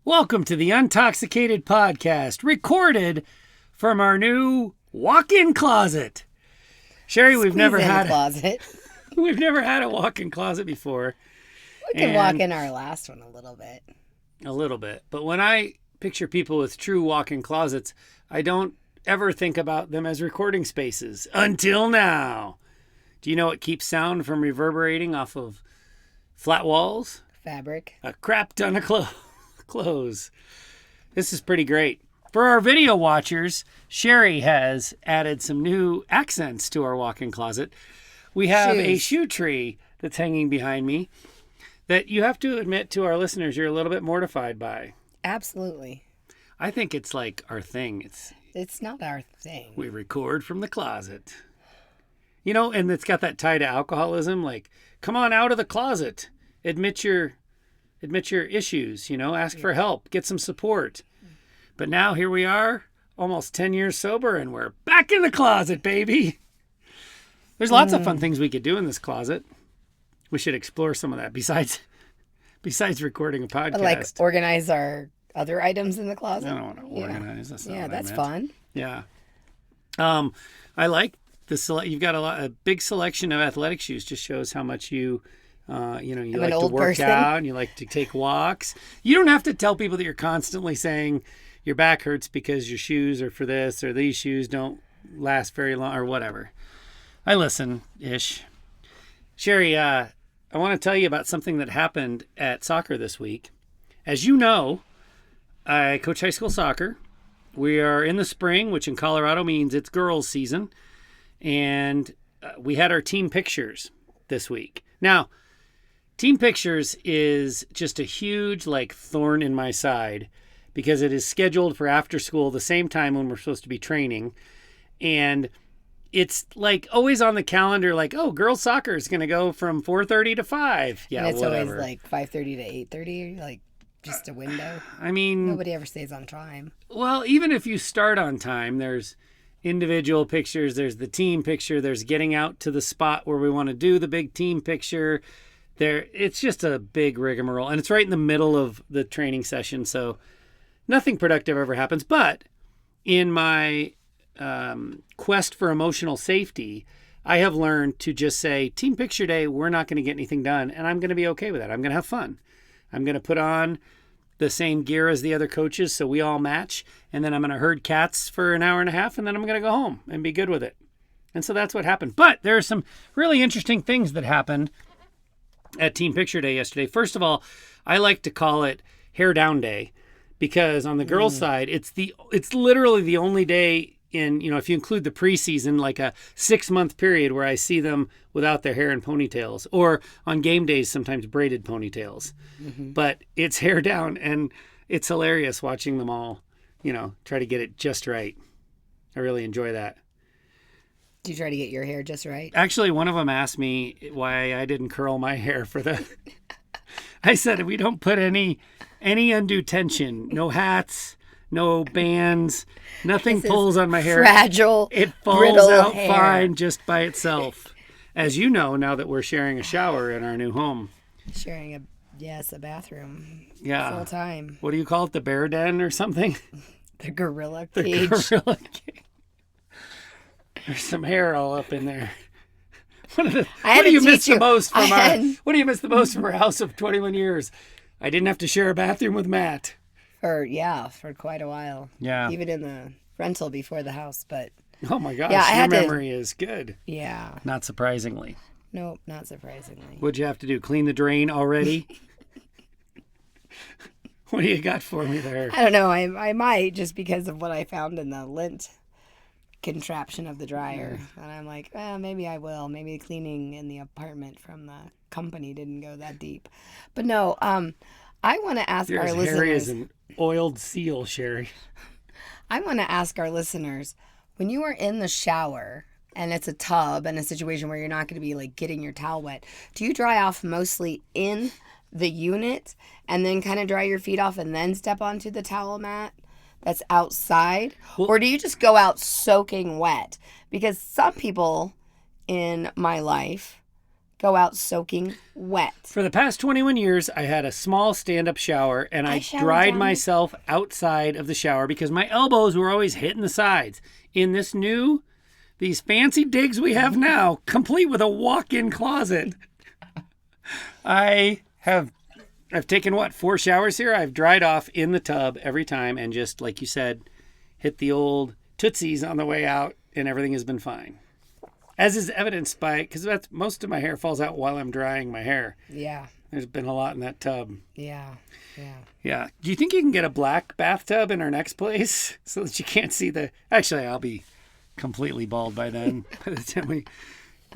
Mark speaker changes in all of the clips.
Speaker 1: Welcome to the Untoxicated Podcast, recorded from our new walk-in closet. Sheri, we've never had a walk-in closet before.
Speaker 2: We can walk in our last one a little bit.
Speaker 1: A little bit. But when I picture people with true walk-in closets, I don't ever think about them as recording spaces. Until now. Do you know what keeps sound from reverberating off of flat walls?
Speaker 2: Fabric.
Speaker 1: A crap ton of clothes. This is pretty great. For our video watchers, Sheri has added some new accents to our walk-in closet. We have a shoe tree that's hanging behind me that you have to admit to our listeners you're a little bit mortified by.
Speaker 2: Absolutely.
Speaker 1: I think it's like our thing.
Speaker 2: It's not our thing.
Speaker 1: We record from the closet. You know, and it's got that tie to alcoholism, like, come on out of the closet. Admit your issues, ask for help, get some support. But now here we are, almost 10 years sober, and we're back in the closet, baby. There's lots of fun things we could do in this closet. We should explore some of that besides recording a podcast.
Speaker 2: Like organize our other items in the closet.
Speaker 1: I don't want to organize. That's not what I
Speaker 2: that's
Speaker 1: meant.
Speaker 2: fun.
Speaker 1: Yeah. I like you've got a big selection of athletic shoes. Just shows how much you like to work out and you like to take walks. You don't have to tell people that you're constantly saying your back hurts because your shoes are for this or these shoes don't last very long or whatever. I listen-ish. Sheri, I want to tell you about something that happened at soccer this week. As you know, I coach high school soccer. We are in the spring, which in Colorado means it's girls' season. And we had our team pictures this week. Now, team pictures is just a huge thorn in my side because it is scheduled for after school the same time when we're supposed to be training. And it's always on the calendar, girls soccer is going to go from 4:30 to 5. Yeah,
Speaker 2: and it's
Speaker 1: whatever.
Speaker 2: Always 5:30 to 8:30, just a window.
Speaker 1: I mean,
Speaker 2: nobody ever stays on time.
Speaker 1: Well, even if you start on time, there's individual pictures, there's the team picture, there's getting out to the spot where we want to do the big team picture. It's just a big rigmarole, and it's right in the middle of the training session, so nothing productive ever happens. But in my quest for emotional safety, I have learned to just say, team picture day, we're not going to get anything done, and I'm going to be okay with that. I'm going to have fun. I'm going to put on the same gear as the other coaches so we all match, and then I'm going to herd cats for an hour and a half, and then I'm going to go home and be good with it. And so that's what happened. But there are some really interesting things that happened at Team Picture Day yesterday. First of all, I like to call it Hair Down Day because on the girls' side, it's literally the only day in, if you include the preseason, like a 6-month period where I see them without their hair and ponytails, or on game days, sometimes braided ponytails. Mm-hmm. But it's hair down, and it's hilarious watching them all, try to get it just right. I really enjoy that.
Speaker 2: Do you try to get your hair just right?
Speaker 1: Actually, one of them asked me why I didn't curl my hair for the... I said, we don't put any undue tension, no hats, no bands, nothing pulls on my hair.
Speaker 2: Fragile,
Speaker 1: it falls out hair. Fine just by itself. As you know, now that we're sharing a shower in our new home.
Speaker 2: Sharing a bathroom.
Speaker 1: Yeah.
Speaker 2: Full time.
Speaker 1: What do you call it? The bear den or something?
Speaker 2: The gorilla cage.
Speaker 1: The gorilla cage. There's some hair all up in there. What do you miss the most from our house of 21 years? I didn't have to share a bathroom with Matt.
Speaker 2: For quite a while.
Speaker 1: Yeah.
Speaker 2: Even in the rental before the house, but...
Speaker 1: Oh my gosh, your memory is good.
Speaker 2: Yeah.
Speaker 1: Not surprisingly.
Speaker 2: Nope, not surprisingly.
Speaker 1: What'd you have to do, clean the drain already? What do you got for me there?
Speaker 2: I don't know, I might, just because of what I found in the lint contraption of the dryer. And I'm like, maybe I will. Maybe cleaning in the apartment from the company didn't go that deep. But no, I want to ask our listeners...
Speaker 1: Hairy as an oiled seal, Sheri.
Speaker 2: I want to ask our listeners, when you are in the shower and it's a tub and a situation where you're not going to be getting your towel wet, do you dry off mostly in the unit and then kind of dry your feet off and then step onto the towel mat that's outside? Or do you just go out soaking wet? Because some people in my life go out soaking wet?
Speaker 1: For the past 21 years, I had a small stand-up shower, and I
Speaker 2: showered
Speaker 1: dried
Speaker 2: down
Speaker 1: myself outside of the shower because my elbows were always hitting the sides. In these fancy digs we have now, complete with a walk-in closet, I've taken, 4 showers here? I've dried off in the tub every time and just, like you said, hit the old Tootsies on the way out, and everything has been fine. As is evidenced by, because most of my hair falls out while I'm drying my hair.
Speaker 2: Yeah.
Speaker 1: There's been a lot in that tub.
Speaker 2: Yeah.
Speaker 1: Yeah. Do you think you can get a black bathtub in our next place so that you can't see the... Actually, I'll be completely bald by then, by the time we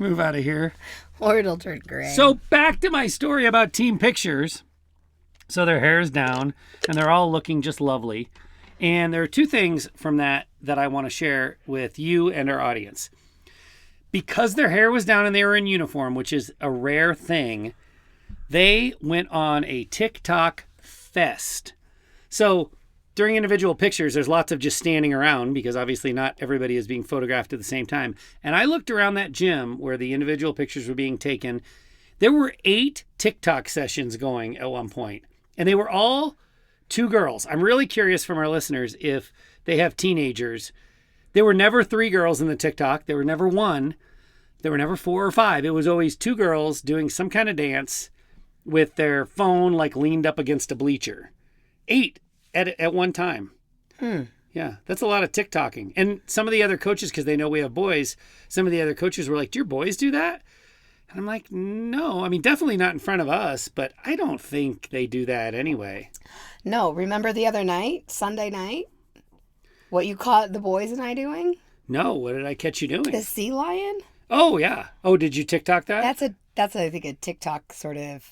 Speaker 1: move out of here.
Speaker 2: Or it'll turn gray.
Speaker 1: So back to my story about team pictures. So their hair is down, and they're all looking just lovely. And there are 2 things from that I want to share with you and our audience. Because their hair was down and they were in uniform, which is a rare thing, they went on a TikTok fest. So during individual pictures, there's lots of just standing around because obviously not everybody is being photographed at the same time. And I looked around that gym where the individual pictures were being taken. There were 8 TikTok sessions going at one point, and they were all 2 girls. I'm really curious from our listeners if they have teenagers. There were never 3 girls in the TikTok. There were never 1. There were never 4 or 5. It was always 2 girls doing some kind of dance with their phone like leaned up against a bleacher. 8 at one time. Yeah, that's a lot of TikToking. And some of the other coaches, because they know we have boys, some of the other coaches were like, do your boys do that? And I'm like, no. I mean, definitely not in front of us, but I don't think they do that anyway.
Speaker 2: No, remember the other night, Sunday night? What you caught the boys and I doing?
Speaker 1: No, what did I catch you doing?
Speaker 2: The sea lion?
Speaker 1: Oh, yeah. Oh, did you TikTok that?
Speaker 2: That's I think a TikTok sort of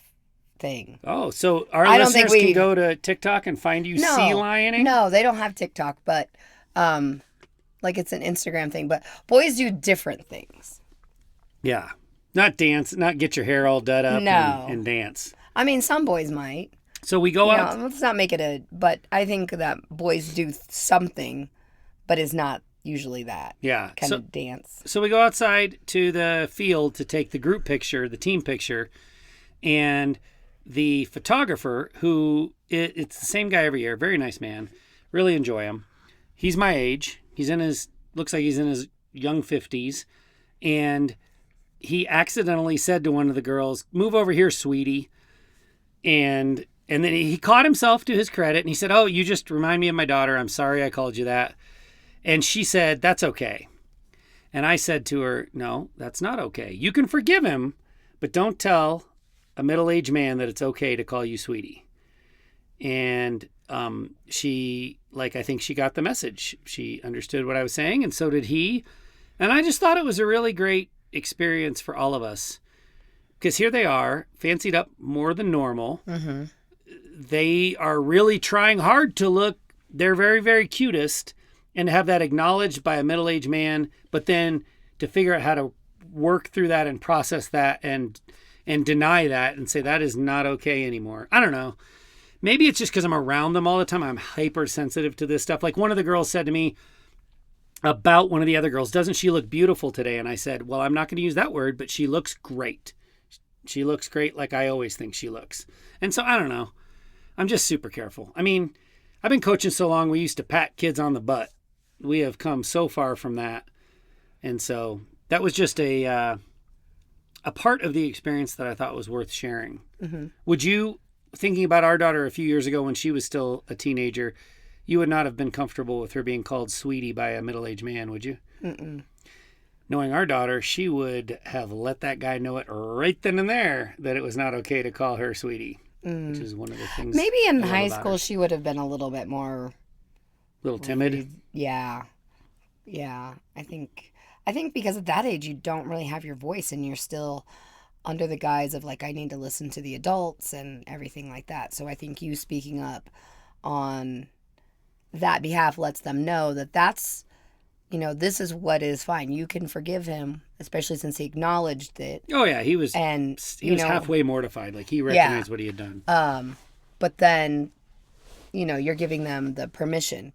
Speaker 2: thing.
Speaker 1: Oh, so our
Speaker 2: I don't
Speaker 1: listeners
Speaker 2: think
Speaker 1: can go to TikTok and find you sea lioning?
Speaker 2: No, they don't have TikTok, but like it's an Instagram thing. But boys do different things.
Speaker 1: Yeah. Not dance, not get your hair all done up and dance.
Speaker 2: I mean, some boys might.
Speaker 1: So we go out.
Speaker 2: Let's not make it but I think that boys do something, but is not usually that kind of dance.
Speaker 1: So we go outside to the field to take the group picture, the team picture, and the photographer, who it's the same guy every year, very nice man, really enjoy him. He's my age. Looks like he's in his young 50s, and he accidentally said to one of the girls, "Move over here, sweetie," and then he caught himself to his credit, and he said, "Oh, you just remind me of my daughter. I'm sorry I called you that." And she said, "That's okay." And I said to her, "No, that's not okay. You can forgive him, but don't tell a middle-aged man that it's okay to call you sweetie." And she, I think she got the message. She understood what I was saying, and so did he. And I just thought it was a really great experience for all of us. Because here they are, fancied up more than normal. Mm-hmm. They are really trying hard to look their very, very cutest, and to have that acknowledged by a middle-aged man, but then to figure out how to work through that and process that and deny that and say that is not okay anymore. I don't know. Maybe it's just because I'm around them all the time. I'm hypersensitive to this stuff. Like one of the girls said to me about one of the other girls, "Doesn't she look beautiful today?" And I said, well, I'm not going to use that word, but she looks great. She looks great like I always think she looks. And so I don't know. I'm just super careful. I mean, I've been coaching so long, we used to pat kids on the butt. We have come so far from that. And so that was just a part of the experience that I thought was worth sharing. Mm-hmm. Would you, thinking about our daughter a few years ago when she was still a teenager, you would not have been comfortable with her being called sweetie by a middle-aged man, would you? Mm-mm. Knowing our daughter, she would have let that guy know it right then and there that it was not okay to call her sweetie, which is one of the things.
Speaker 2: Maybe in high school she would have been a little bit more...
Speaker 1: A little timid?
Speaker 2: Yeah. I think because at that age you don't really have your voice and you're still under the guise of I need to listen to the adults and everything like that. So I think you speaking up on that behalf lets them know that that's, this is what is fine. You can forgive him, especially since he acknowledged it.
Speaker 1: Oh yeah, he was halfway mortified. He recognized what he had done.
Speaker 2: But then, you're giving them the permission.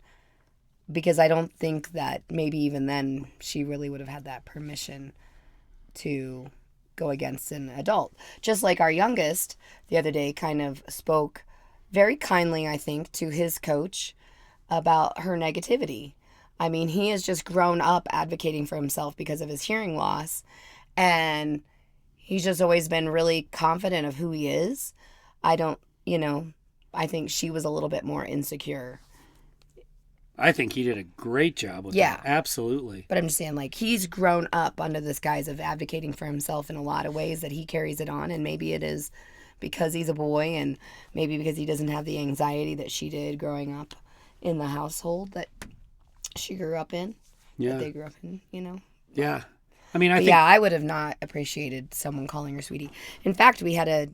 Speaker 2: Because I don't think that maybe even then she really would have had that permission to go against an adult. Just like our youngest the other day kind of spoke very kindly, I think, to his coach about her negativity. I mean, he has just grown up advocating for himself because of his hearing loss, and he's just always been really confident of who he is. I think she was a little bit more insecure.
Speaker 1: I think he did a great job with that. Absolutely.
Speaker 2: But I'm just saying, like, he's grown up under this guise of advocating for himself in a lot of ways that he carries it on. And maybe it is because he's a boy, and maybe because he doesn't have the anxiety that she did growing up in the household that she grew up in.
Speaker 1: Yeah.
Speaker 2: That they grew up in,
Speaker 1: Yeah. I mean,
Speaker 2: I would have not appreciated someone calling her sweetie. In fact, we had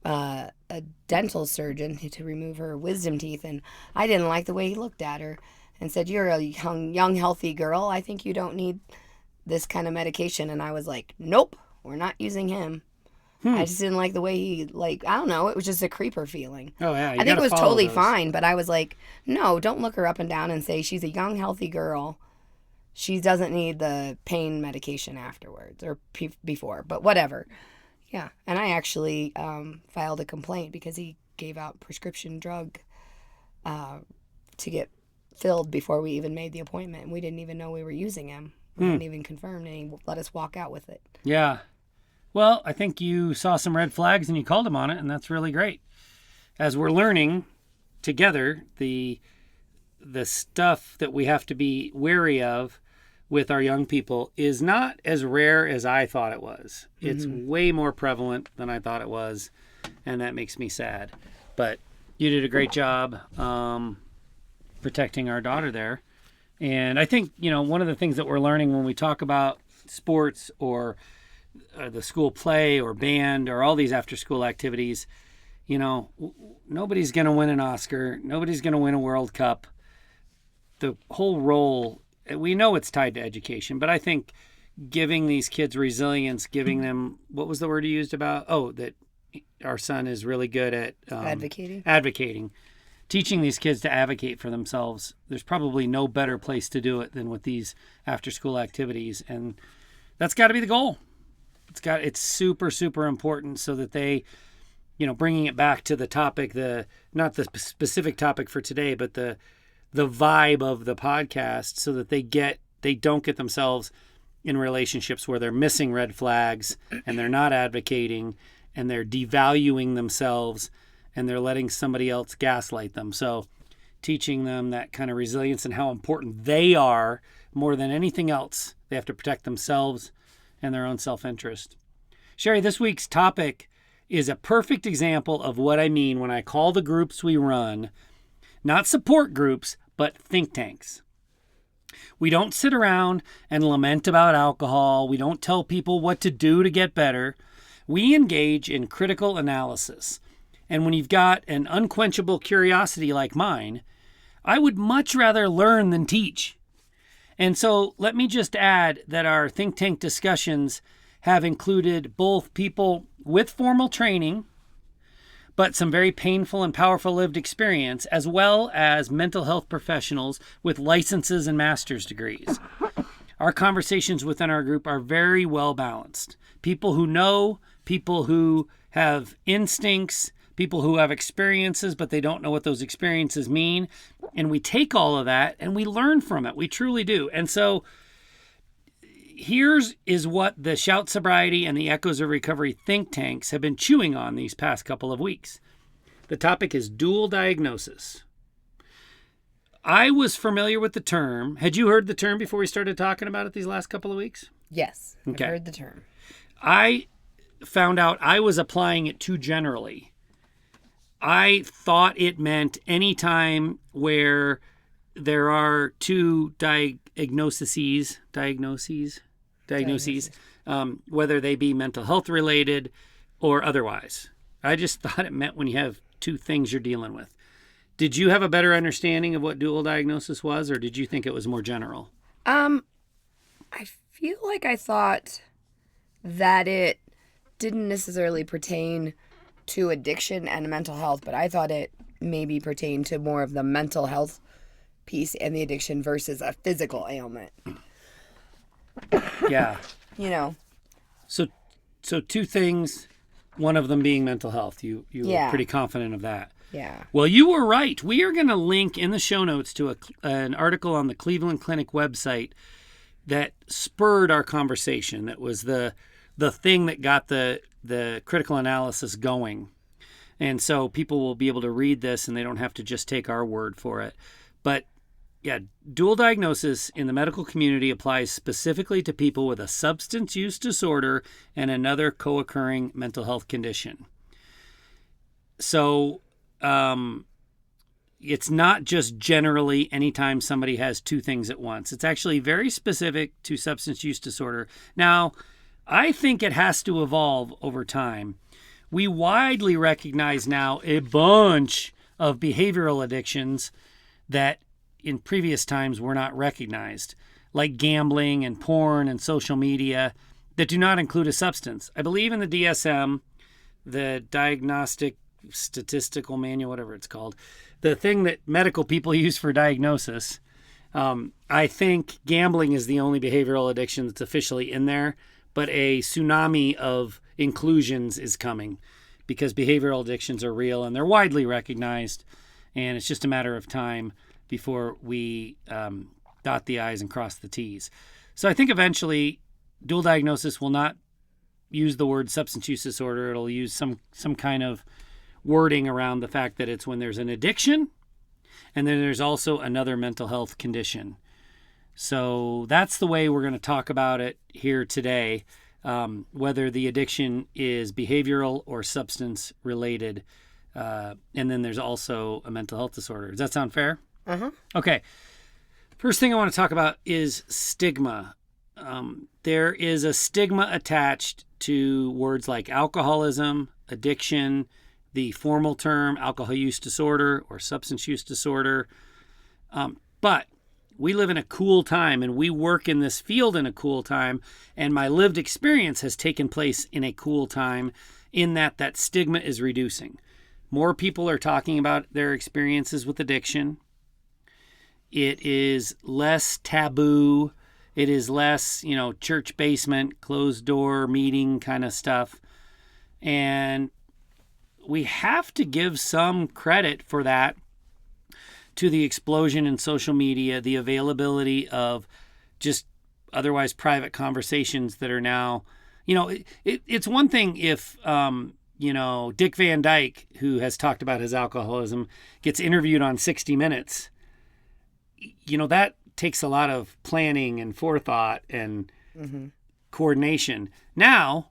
Speaker 2: a dental surgeon to remove her wisdom teeth, and I didn't like the way he looked at her and said, "You're a young healthy girl. I think you don't need this kind of medication." And I was like, "Nope, we're not using him." I just didn't like the way he, I don't know, it was just a creeper feeling.
Speaker 1: Oh yeah,
Speaker 2: I think it was totally fine, but I was like, no, don't look her up and down and say she's a young healthy girl. She doesn't need the pain medication afterwards or before, but whatever. Yeah, and I actually filed a complaint because he gave out prescription drug to get filled before we even made the appointment. And we didn't even know we were using him. We hadn't even confirmed, and he let us walk out with it.
Speaker 1: Yeah. Well, I think you saw some red flags and you called him on it, and that's really great. As we're learning together, the stuff that we have to be wary of with our young people is not as rare as I thought it was. It's way more prevalent than I thought it was, and that makes me sad. But you did a great job protecting our daughter there. And I think, one of the things that we're learning when we talk about sports or the school play or band or all these after-school activities, nobody's going to win an Oscar. Nobody's going to win a World Cup. The whole role, we know it's tied to education, but I think giving these kids resilience, giving them, what was the word you used about? Oh, that our son is really good at advocating. Teaching these kids to advocate for themselves. There's probably no better place to do it than with these after-school activities, and that's got to be the goal. It's super, super important so that they, bringing it back to the topic, not the specific topic for today, but the vibe of the podcast, so that they don't get themselves in relationships where they're missing red flags and they're not advocating and they're devaluing themselves and they're letting somebody else gaslight them. So teaching them that kind of resilience and how important they are more than anything else. They have to protect themselves and their own self-interest. Sheri, this week's topic is a perfect example of what I mean when I call the groups we run not support groups, but think tanks. We don't sit around and lament about alcohol. We don't tell people what to do to get better. We engage in critical analysis. And when you've got an unquenchable curiosity like mine, I would much rather learn than teach. And so let me just add that our think tank discussions have included both people with formal training, but some very painful and powerful lived experience, as well as mental health professionals with licenses and master's degrees. Our conversations within our group are very well balanced. People who know, people who have instincts, people who have experiences, but they don't know what those experiences mean. And we take all of that and we learn from it. We truly do. And so here's what the Shout Sobriety and the Echoes of Recovery think tanks have been chewing on these past couple of weeks. The topic is dual diagnosis. I was familiar with the term. Had you heard the term before we started talking about it these last couple of weeks?
Speaker 2: Yes,
Speaker 1: Okay.
Speaker 2: I've heard the term.
Speaker 1: I found out I was applying it too generally. I thought it meant any time where there are two diagnoses, whether they be mental health related or otherwise. I just thought it meant when you have two things you're dealing with. Did you have a better understanding of what dual diagnosis was, or did you think it was more general?
Speaker 2: I feel like I thought that it didn't necessarily pertain to addiction and mental health, but I thought it maybe pertained to more of the mental health piece and the addiction versus a physical ailment.
Speaker 1: Yeah.
Speaker 2: You know.
Speaker 1: So So two things, one of them being mental health. You were pretty confident of that.
Speaker 2: Yeah.
Speaker 1: Well, you were right. We are going to link in the show notes to an article on the Cleveland Clinic website that spurred our conversation. That was the thing that got the critical analysis going. And so people will be able to read this and they don't have to just take our word for it. But yeah, dual diagnosis in the medical community applies specifically to people with a substance use disorder and another co-occurring mental health condition. So it's not just generally anytime somebody has two things at once. It's actually very specific to substance use disorder. Now, I think it has to evolve over time. We widely recognize now a bunch of behavioral addictions that in previous times were not recognized, like gambling and porn and social media that do not include a substance. I believe in the DSM, the Diagnostic Statistical Manual, whatever it's called, the thing that medical people use for diagnosis. I think gambling is the only behavioral addiction that's officially in there, but a tsunami of inclusions is coming because behavioral addictions are real and they're widely recognized, and it's just a matter of time before we dot the I's and cross the T's. So I think eventually dual diagnosis will not use the word substance use disorder. It'll use some kind of wording around the fact that it's when there's an addiction and then there's also another mental health condition. So that's the way we're going to talk about it here today, whether the addiction is behavioral or substance related. And then there's also a mental health disorder. Does that sound fair?
Speaker 2: Uh-huh.
Speaker 1: Okay. First thing I want to talk about is stigma. There is a stigma attached to words like alcoholism, addiction, the formal term alcohol use disorder or substance use disorder. But we live in a cool time and we work in this field in a cool time. And my lived experience has taken place in a cool time in that stigma is reducing. More people are talking about their experiences with addiction. It is less taboo. It is less, church basement, closed door meeting kind of stuff. And we have to give some credit for that to the explosion in social media, the availability of just otherwise private conversations that are now, it's one thing if, Dick Van Dyke, who has talked about his alcoholism, gets interviewed on 60 Minutes. That takes a lot of planning and forethought and coordination. Now,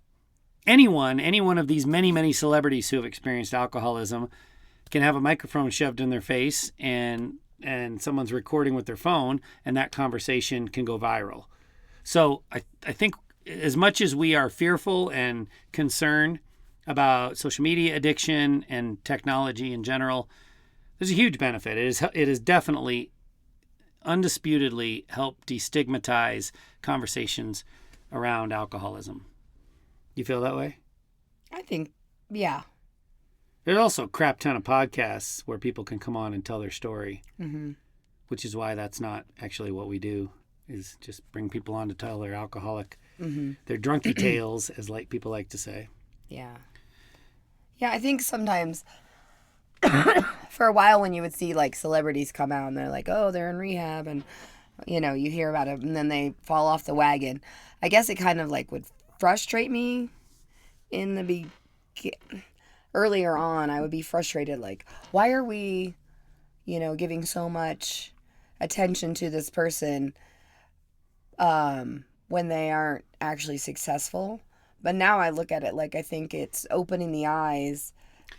Speaker 1: any one of these many, many celebrities who have experienced alcoholism can have a microphone shoved in their face and someone's recording with their phone and that conversation can go viral. So I think as much as we are fearful and concerned about social media addiction and technology in general, there's a huge benefit. It is definitely, undisputedly helped destigmatize conversations around alcoholism. You feel that way?
Speaker 2: I think, yeah.
Speaker 1: There's also a crap ton of podcasts where people can come on and tell their story, which is why that's not actually what we do, is just bring people on to tell their alcoholic, their drunky tales, as people like to say.
Speaker 2: Yeah. Yeah, I think sometimes for a while when you would see celebrities come out and they're like, oh, they're in rehab and, you hear about it and then they fall off the wagon. I guess it kind of would frustrate me in the earlier on. I would be frustrated, why are we, giving so much attention to this person when they aren't actually successful? But now I look at it I think it's opening the eyes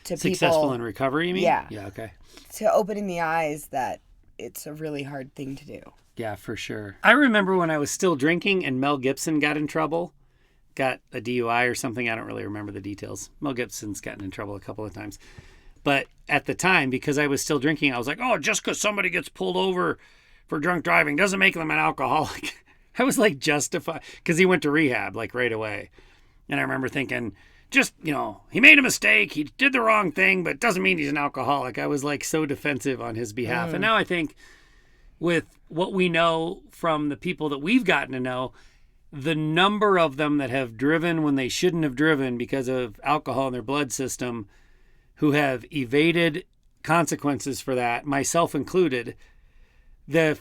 Speaker 2: to people.
Speaker 1: Successful in recovery, you mean?
Speaker 2: Yeah.
Speaker 1: Yeah, okay.
Speaker 2: To opening the eyes that it's a really hard thing to do.
Speaker 1: Yeah, for sure. I remember when I was still drinking and Mel Gibson got in trouble. Got a DUI or something. I don't really remember the details. Mel Gibson's gotten in trouble a couple of times. But at the time, because I was still drinking, I was like, oh, just because somebody gets pulled over for drunk driving doesn't make them an alcoholic. I was justified, because he went to rehab right away. And I remember thinking, just, he made a mistake. He did the wrong thing, but it doesn't mean he's an alcoholic. I was so defensive on his behalf. And now I think with what we know from the people that we've gotten to know, the number of them that have driven when they shouldn't have driven because of alcohol in their blood system, who have evaded consequences for that, myself included, the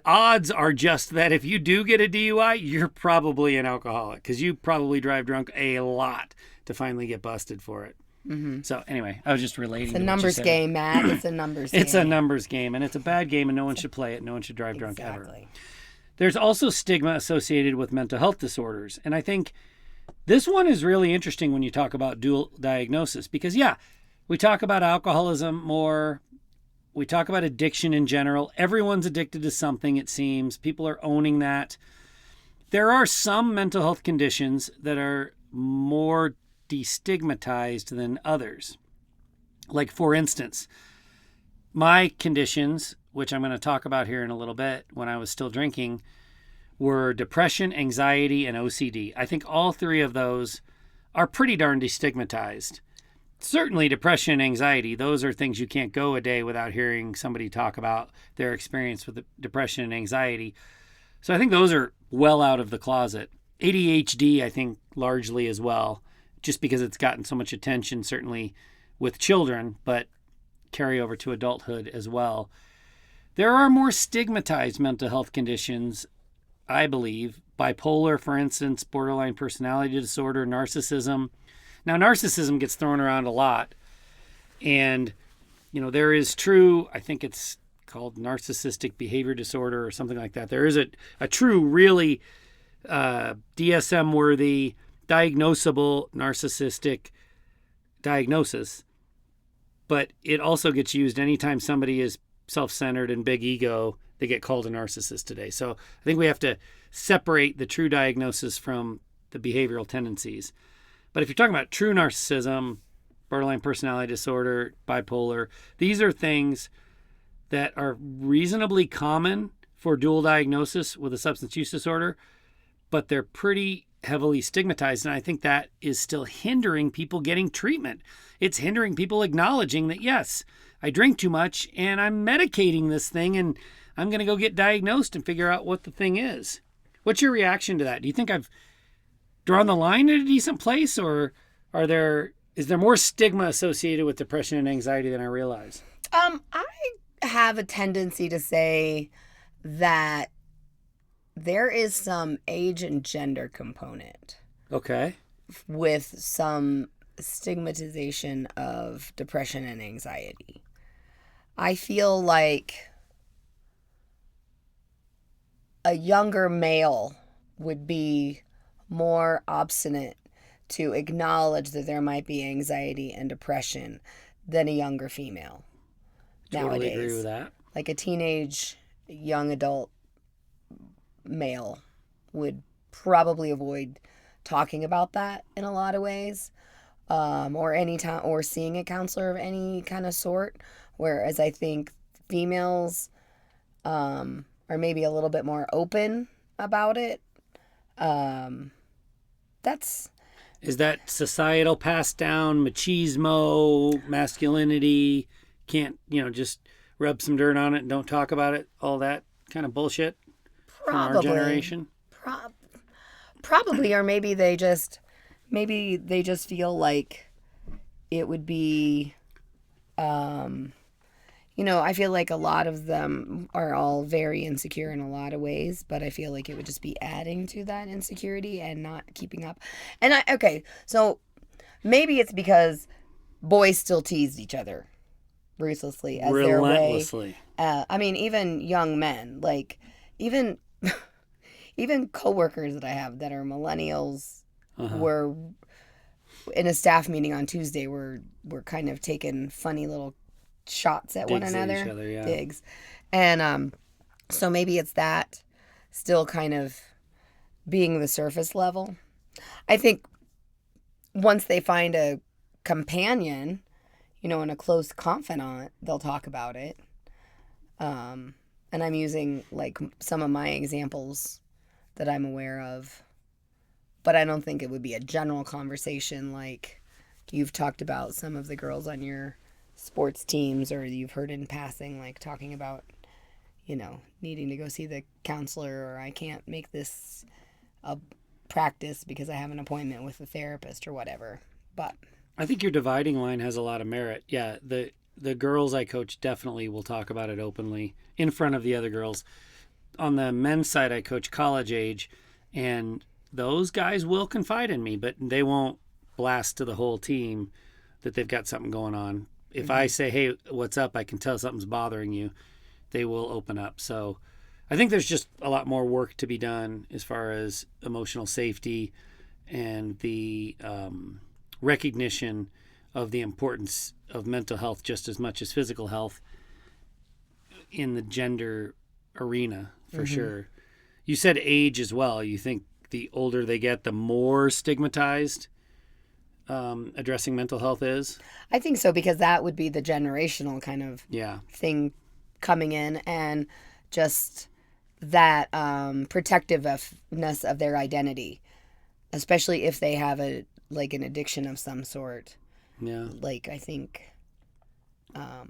Speaker 1: odds are just that if you do get a DUI, you're probably an alcoholic, because you probably drive drunk a lot to finally get busted for it. Mm-hmm. So anyway, I was just relating.
Speaker 2: It's a numbers game, Matt. It's a numbers game.
Speaker 1: It's a numbers game, and it's a bad game, and no one should play it. No one should drive drunk ever. There's also stigma associated with mental health disorders, and I think this one is really interesting when you talk about dual diagnosis, because we talk about alcoholism more. We talk about addiction in general. Everyone's addicted to something, it seems. People are owning that. There are some mental health conditions that are more destigmatized than others. Like, for instance, my conditions, which I'm going to talk about here in a little bit, when I was still drinking, were depression, anxiety, and OCD. I think all three of those are pretty darn destigmatized. Certainly depression and anxiety, those are things you can't go a day without hearing somebody talk about their experience with depression and anxiety. So I think those are well out of the closet. ADHD, I think, largely as well, just because it's gotten so much attention, certainly with children, but carry over to adulthood as well. There are more stigmatized mental health conditions, I believe. Bipolar, for instance, borderline personality disorder, narcissism. Now, narcissism gets thrown around a lot, and, there is true, I think it's called narcissistic behavior disorder or something like that. There is a true, really DSM-worthy, diagnosable narcissistic diagnosis, but it also gets used anytime somebody is self-centered and big ego, they get called a narcissist today. So I think we have to separate the true diagnosis from the behavioral tendencies. But if you're talking about true narcissism, borderline personality disorder, bipolar, these are things that are reasonably common for dual diagnosis with a substance use disorder, but they're pretty heavily stigmatized. And I think that is still hindering people getting treatment. It's hindering people acknowledging that, yes, I drink too much and I'm medicating this thing and I'm going to go get diagnosed and figure out what the thing is. What's your reaction to that? Do you think I've drawn the line at a decent place, or is there more stigma associated with depression and anxiety than I realize?
Speaker 2: I have a tendency to say that there is some age and gender component.
Speaker 1: Okay.
Speaker 2: With some stigmatization of depression and anxiety. I feel like a younger male would be more obstinate to acknowledge that there might be anxiety and depression than a younger female nowadays.
Speaker 1: Totally agree with that.
Speaker 2: Like a teenage, young adult male would probably avoid talking about that in a lot of ways, or any time, or seeing a counselor of any kind of sort. Whereas I think females are maybe a little bit more open about it. Is
Speaker 1: that societal passed down machismo, masculinity, can't, just rub some dirt on it and don't talk about it, all that kind of bullshit from our generation?
Speaker 2: Probably, or maybe they just feel like it would be, I feel like a lot of them are all very insecure in a lot of ways, but I feel like it would just be adding to that insecurity and not keeping up. And so maybe it's because boys still teased each other ruthlessly as
Speaker 1: relentlessly.
Speaker 2: Their way. Even young men, like even coworkers that I have that are millennials were in a staff meeting on Tuesday. We're kind of taking funny little shots at one another.
Speaker 1: At each other, yeah.
Speaker 2: Digs. And so maybe it's that still kind of being the surface level. I think once they find a companion, and a close confidant, they'll talk about it. And I'm using like some of my examples that I'm aware of, but I don't think it would be a general conversation like you've talked about some of the girls on your sports teams, or you've heard in passing, like talking about, needing to go see the counselor, or I can't make this a practice because I have an appointment with a therapist or whatever. But
Speaker 1: I think your dividing line has a lot of merit. Yeah, the girls I coach definitely will talk about it openly in front of the other girls. On the men's side, I coach college age, and those guys will confide in me, but they won't blast to the whole team that they've got something going on. If I say, hey, what's up? I can tell something's bothering you. They will open up. So I think there's just a lot more work to be done as far as emotional safety and the recognition of the importance of mental health just as much as physical health in the gender arena, for sure. You said age as well. You think the older they get, the more stigmatized addressing mental health is?
Speaker 2: I think so, because that would be the generational kind of thing coming in, and just that protectiveness of their identity, especially if they have an addiction of some sort.
Speaker 1: Yeah.
Speaker 2: I think,
Speaker 1: I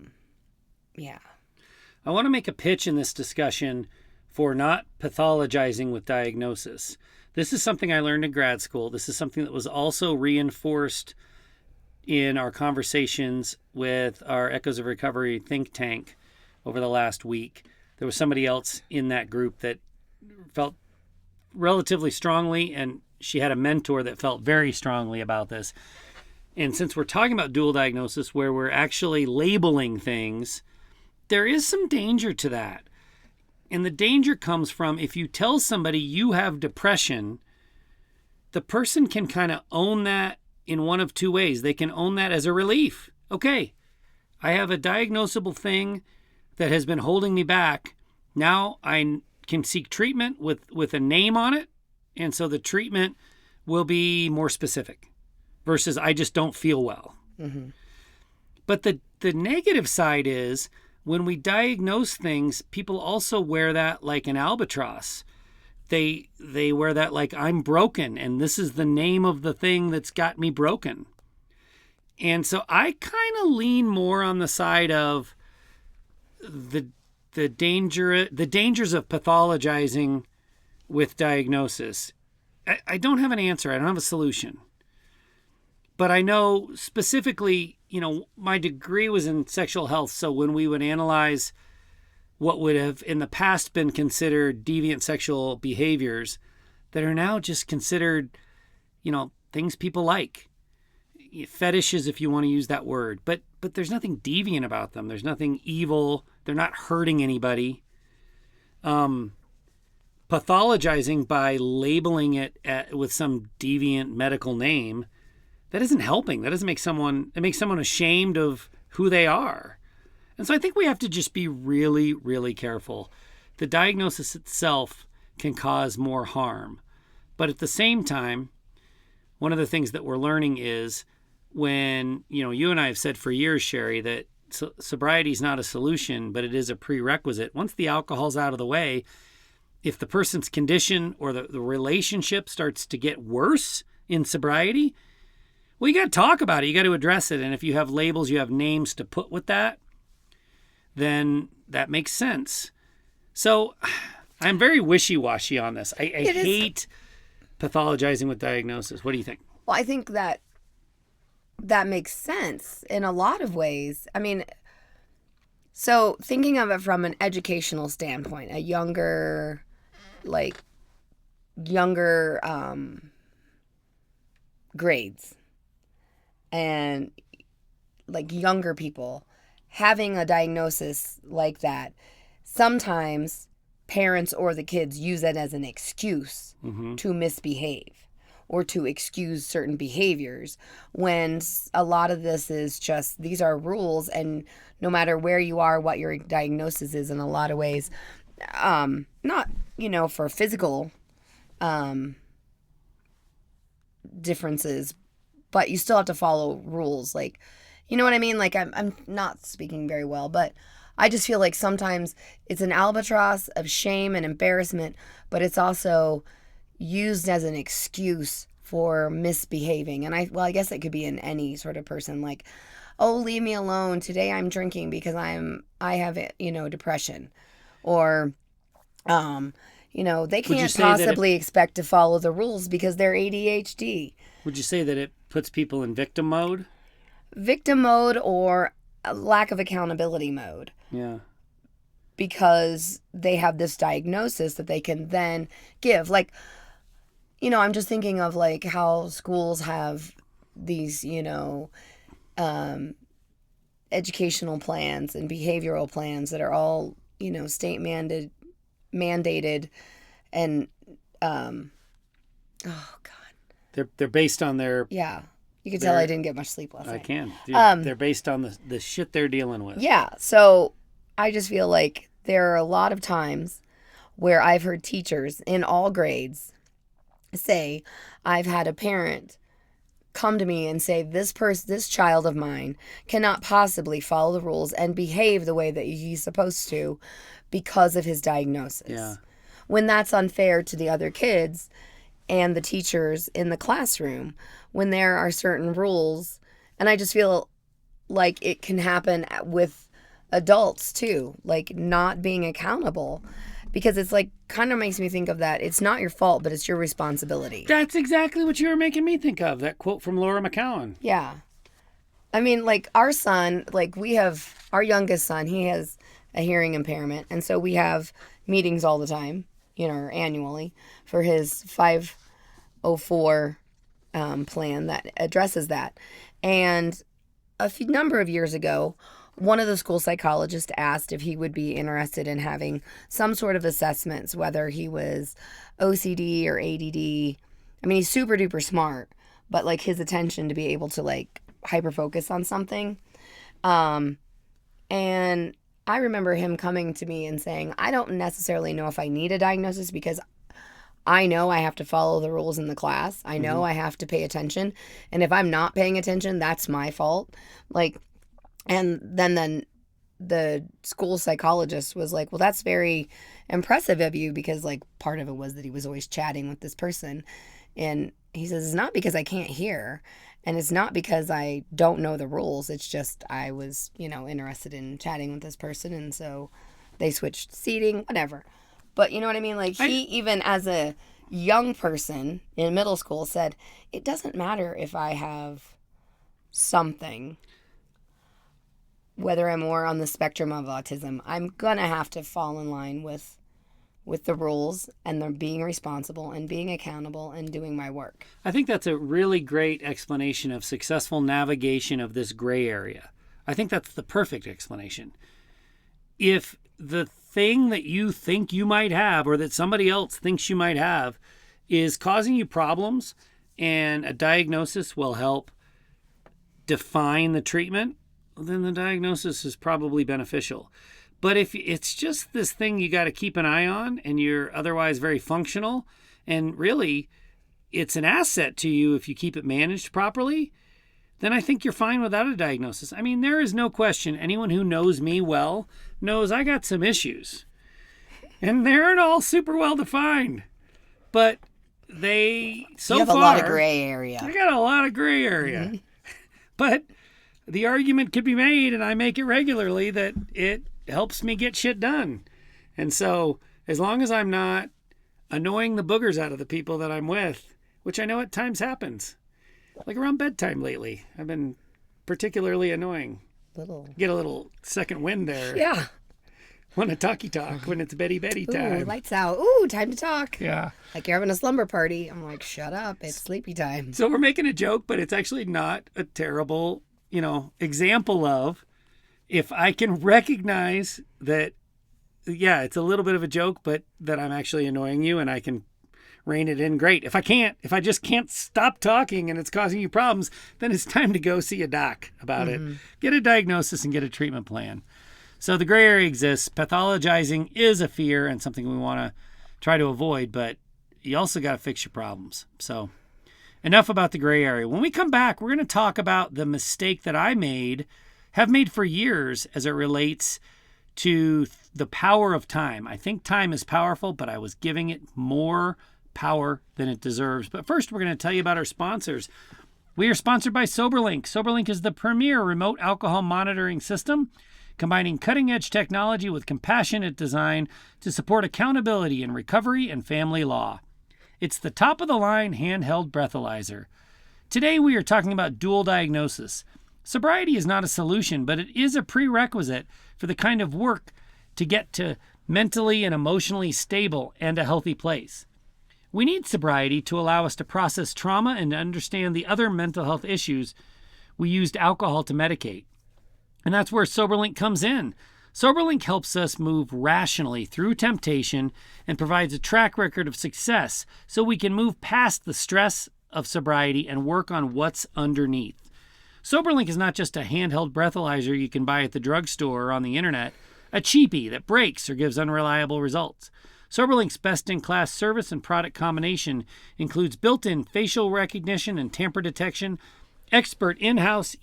Speaker 1: want to make a pitch in this discussion for not pathologizing with diagnosis. This is something I learned in grad school. This is something that was also reinforced in our conversations with our Echoes of Recovery think tank over the last week. There was somebody else in that group that felt relatively strongly, and she had a mentor that felt very strongly about this. And since we're talking about dual diagnosis, where we're actually labeling things, there is some danger to that. And the danger comes from, if you tell somebody you have depression, the person can kind of own that in one of two ways. They can own that as a relief. Okay, I have a diagnosable thing that has been holding me back. Now I can seek treatment with a name on it. And so the treatment will be more specific versus I just don't feel well.
Speaker 2: Mm-hmm.
Speaker 1: But the negative side is, when we diagnose things, people also wear that like an albatross. They wear that like I'm broken, and this is the name of the thing that's got me broken. And so I kind of lean more on the side of the dangers of pathologizing with diagnosis. I don't have an answer. I don't have a solution. But I know specifically, my degree was in sexual health. So when we would analyze what would have in the past been considered deviant sexual behaviors that are now just considered, things people like. Fetishes, if you want to use that word. But there's nothing deviant about them. There's nothing evil. They're not hurting anybody. Pathologizing by labeling it with some deviant medical name, that isn't helping. That doesn't make someone, it makes someone ashamed of who they are. And so I think we have to just be really, really careful. The diagnosis itself can cause more harm. But at the same time, one of the things that we're learning is when, you and I have said for years, Sheri, that sobriety is not a solution, but it is a prerequisite. Once the alcohol's out of the way, if the person's condition or the relationship starts to get worse in sobriety, well, you got to talk about it. You got to address it. And if you have labels, you have names to put with that, then that makes sense. So I'm very wishy-washy on this. I hate pathologizing with diagnosis. What do you think?
Speaker 2: Well, I think that makes sense in a lot of ways. I mean, so thinking of it from an educational standpoint, a younger grades, and younger people having a diagnosis like that, sometimes parents or the kids use it as an excuse to misbehave or to excuse certain behaviors, when a lot of this is just, these are rules, and no matter where you are, what your diagnosis is, in a lot of ways, not, for physical differences, but you still have to follow rules. You know what I mean? I'm not speaking very well, but I just feel like sometimes it's an albatross of shame and embarrassment, but it's also used as an excuse for misbehaving. And I guess it could be in any sort of person, oh, leave me alone. Today I'm drinking because I have, depression. or they
Speaker 1: Would you
Speaker 2: can't
Speaker 1: say that
Speaker 2: possibly expect to follow the rules because they're ADHD.
Speaker 1: Would you say that it puts people in victim mode?
Speaker 2: Victim mode or a lack of accountability mode.
Speaker 1: Yeah.
Speaker 2: Because they have this diagnosis that they can then give. Like, I'm just thinking of like how schools have these, educational plans and behavioral plans that are all, state mandated and, oh God.
Speaker 1: They're based on their...
Speaker 2: Yeah. You can tell I didn't get much sleep last night.
Speaker 1: I can. They're based on the shit they're dealing with.
Speaker 2: Yeah. So I just feel like there are a lot of times where I've heard teachers in all grades say, I've had a parent come to me and say, this child of mine cannot possibly follow the rules and behave the way that he's supposed to because of his diagnosis.
Speaker 1: Yeah.
Speaker 2: When that's unfair to the other kids and the teachers in the classroom, when there are certain rules. And I just feel like it can happen with adults too, like not being accountable, because it's like kind of makes me think of that. It's not your fault, but it's your responsibility.
Speaker 1: That's exactly what you were making me think of. That quote from Laura McCowan.
Speaker 2: Yeah. I mean, like our son, like we have our youngest son, he has a hearing impairment. And so we have meetings all the time, annually for his 504 plan that addresses that. And a number of years ago, one of the school psychologists asked if he would be interested in having some sort of assessments, whether he was OCD or ADD. I mean, he's super duper smart, but like his attention to be able to like hyper focus on something. And I remember him coming to me and saying, I don't necessarily know if I need a diagnosis because I know I have to follow the rules in the class. I know I have to pay attention. And if I'm not paying attention, that's my fault. And then the school psychologist was like, well, that's very impressive of you because like part of it was that he was always chatting with this person. And he says, it's not because I can't hear and it's not because I don't know the rules. It's just I was, interested in chatting with this person. And so they switched seating, whatever. But you know what I mean? Like he, even as a young person in middle school, said, it doesn't matter if I have something, whether I'm more on the spectrum of autism, I'm going to have to fall in line with the rules and the being responsible and being accountable and doing my work.
Speaker 1: I think that's a really great explanation of successful navigation of this gray area. I think that's the perfect explanation. If the thing that you think you might have or that somebody else thinks you might have is causing you problems and a diagnosis will help define the treatment, then the diagnosis is probably beneficial. But if it's just this thing you got to keep an eye on and you're otherwise very functional and really it's an asset to you if you keep it managed properly, then I think you're fine without a diagnosis. I mean, there is no question. Anyone who knows me well knows I got some issues. And they aren't all super well defined. But they, so far... You have a
Speaker 2: lot of gray area.
Speaker 1: I got a lot of gray area. Mm-hmm. But the argument could be made, and I make it regularly, that it helps me get shit done. And so, as long as I'm not annoying the boogers out of the people that I'm with, which I know at times happens, like around bedtime lately, I've been particularly annoying. Get a little second wind there.
Speaker 2: Yeah.
Speaker 1: Want to talk when it's Betty time.
Speaker 2: Ooh, lights out. Ooh, time to talk.
Speaker 1: Yeah.
Speaker 2: Like you're having a slumber party. I'm like, shut up. It's sleepy time.
Speaker 1: So we're making a joke, but it's actually not a terrible, example of if I can recognize that, yeah, it's a little bit of a joke, but that I'm actually annoying you and I can rein it in, great. If I just can't stop talking and it's causing you problems, then it's time to go see a doc about it. Get a diagnosis and get a treatment plan. So the gray area exists. Pathologizing is a fear and something we want to try to avoid, but you also got to fix your problems. So enough about the gray area. When we come back, we're going to talk about the mistake that I have made for years as it relates to the power of time. I think time is powerful, but I was giving it more power than it deserves. But first, we're going to tell you about our sponsors. We are sponsored by SoberLink. SoberLink is the premier remote alcohol monitoring system. combining cutting-edge technology with compassionate design to support accountability in recovery and family law. It's the top-of-the-line handheld breathalyzer. Today we are talking about dual diagnosis. Sobriety is not a solution, but it is a prerequisite for the kind of work to get to mentally and emotionally stable and a healthy place. We need sobriety to allow us to process trauma and to understand the other mental health issues we used alcohol to medicate. And that's where SoberLink comes in. SoberLink helps us move rationally through temptation and provides a track record of success so we can move past the stress of sobriety and work on what's underneath. SoberLink is not just a handheld breathalyzer you can buy at the drugstore or on the internet, a cheapie that breaks or gives unreliable results. SoberLink's best-in-class service and product combination includes built-in facial recognition and tamper detection, expert in-house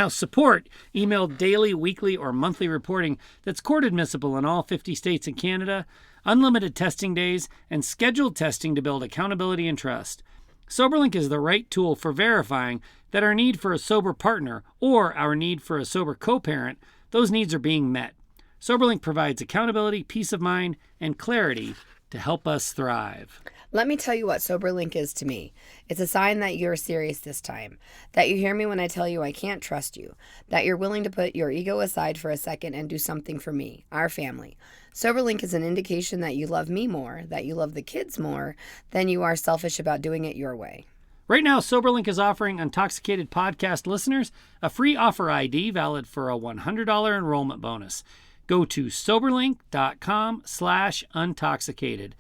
Speaker 1: support, emailed daily, weekly, or monthly reporting that's court admissible in all 50 states and Canada, unlimited testing days, and scheduled testing to build accountability and trust. SoberLink is the right tool for verifying that our need for a sober partner or our need for a sober co-parent, those needs are being met. SoberLink provides accountability, peace of mind, and clarity to help us thrive.
Speaker 2: Let me tell you what SoberLink is to me. It's a sign that you're serious this time, that you hear me when I tell you I can't trust you, that you're willing to put your ego aside for a second and do something for me, our family. SoberLink is an indication that you love me more, that you love the kids more, than you are selfish about doing it your way.
Speaker 1: Right now, SoberLink is offering Intoxicated Podcast listeners a free offer ID valid for a $100 enrollment bonus. Go to soberlink.com/untoxicated.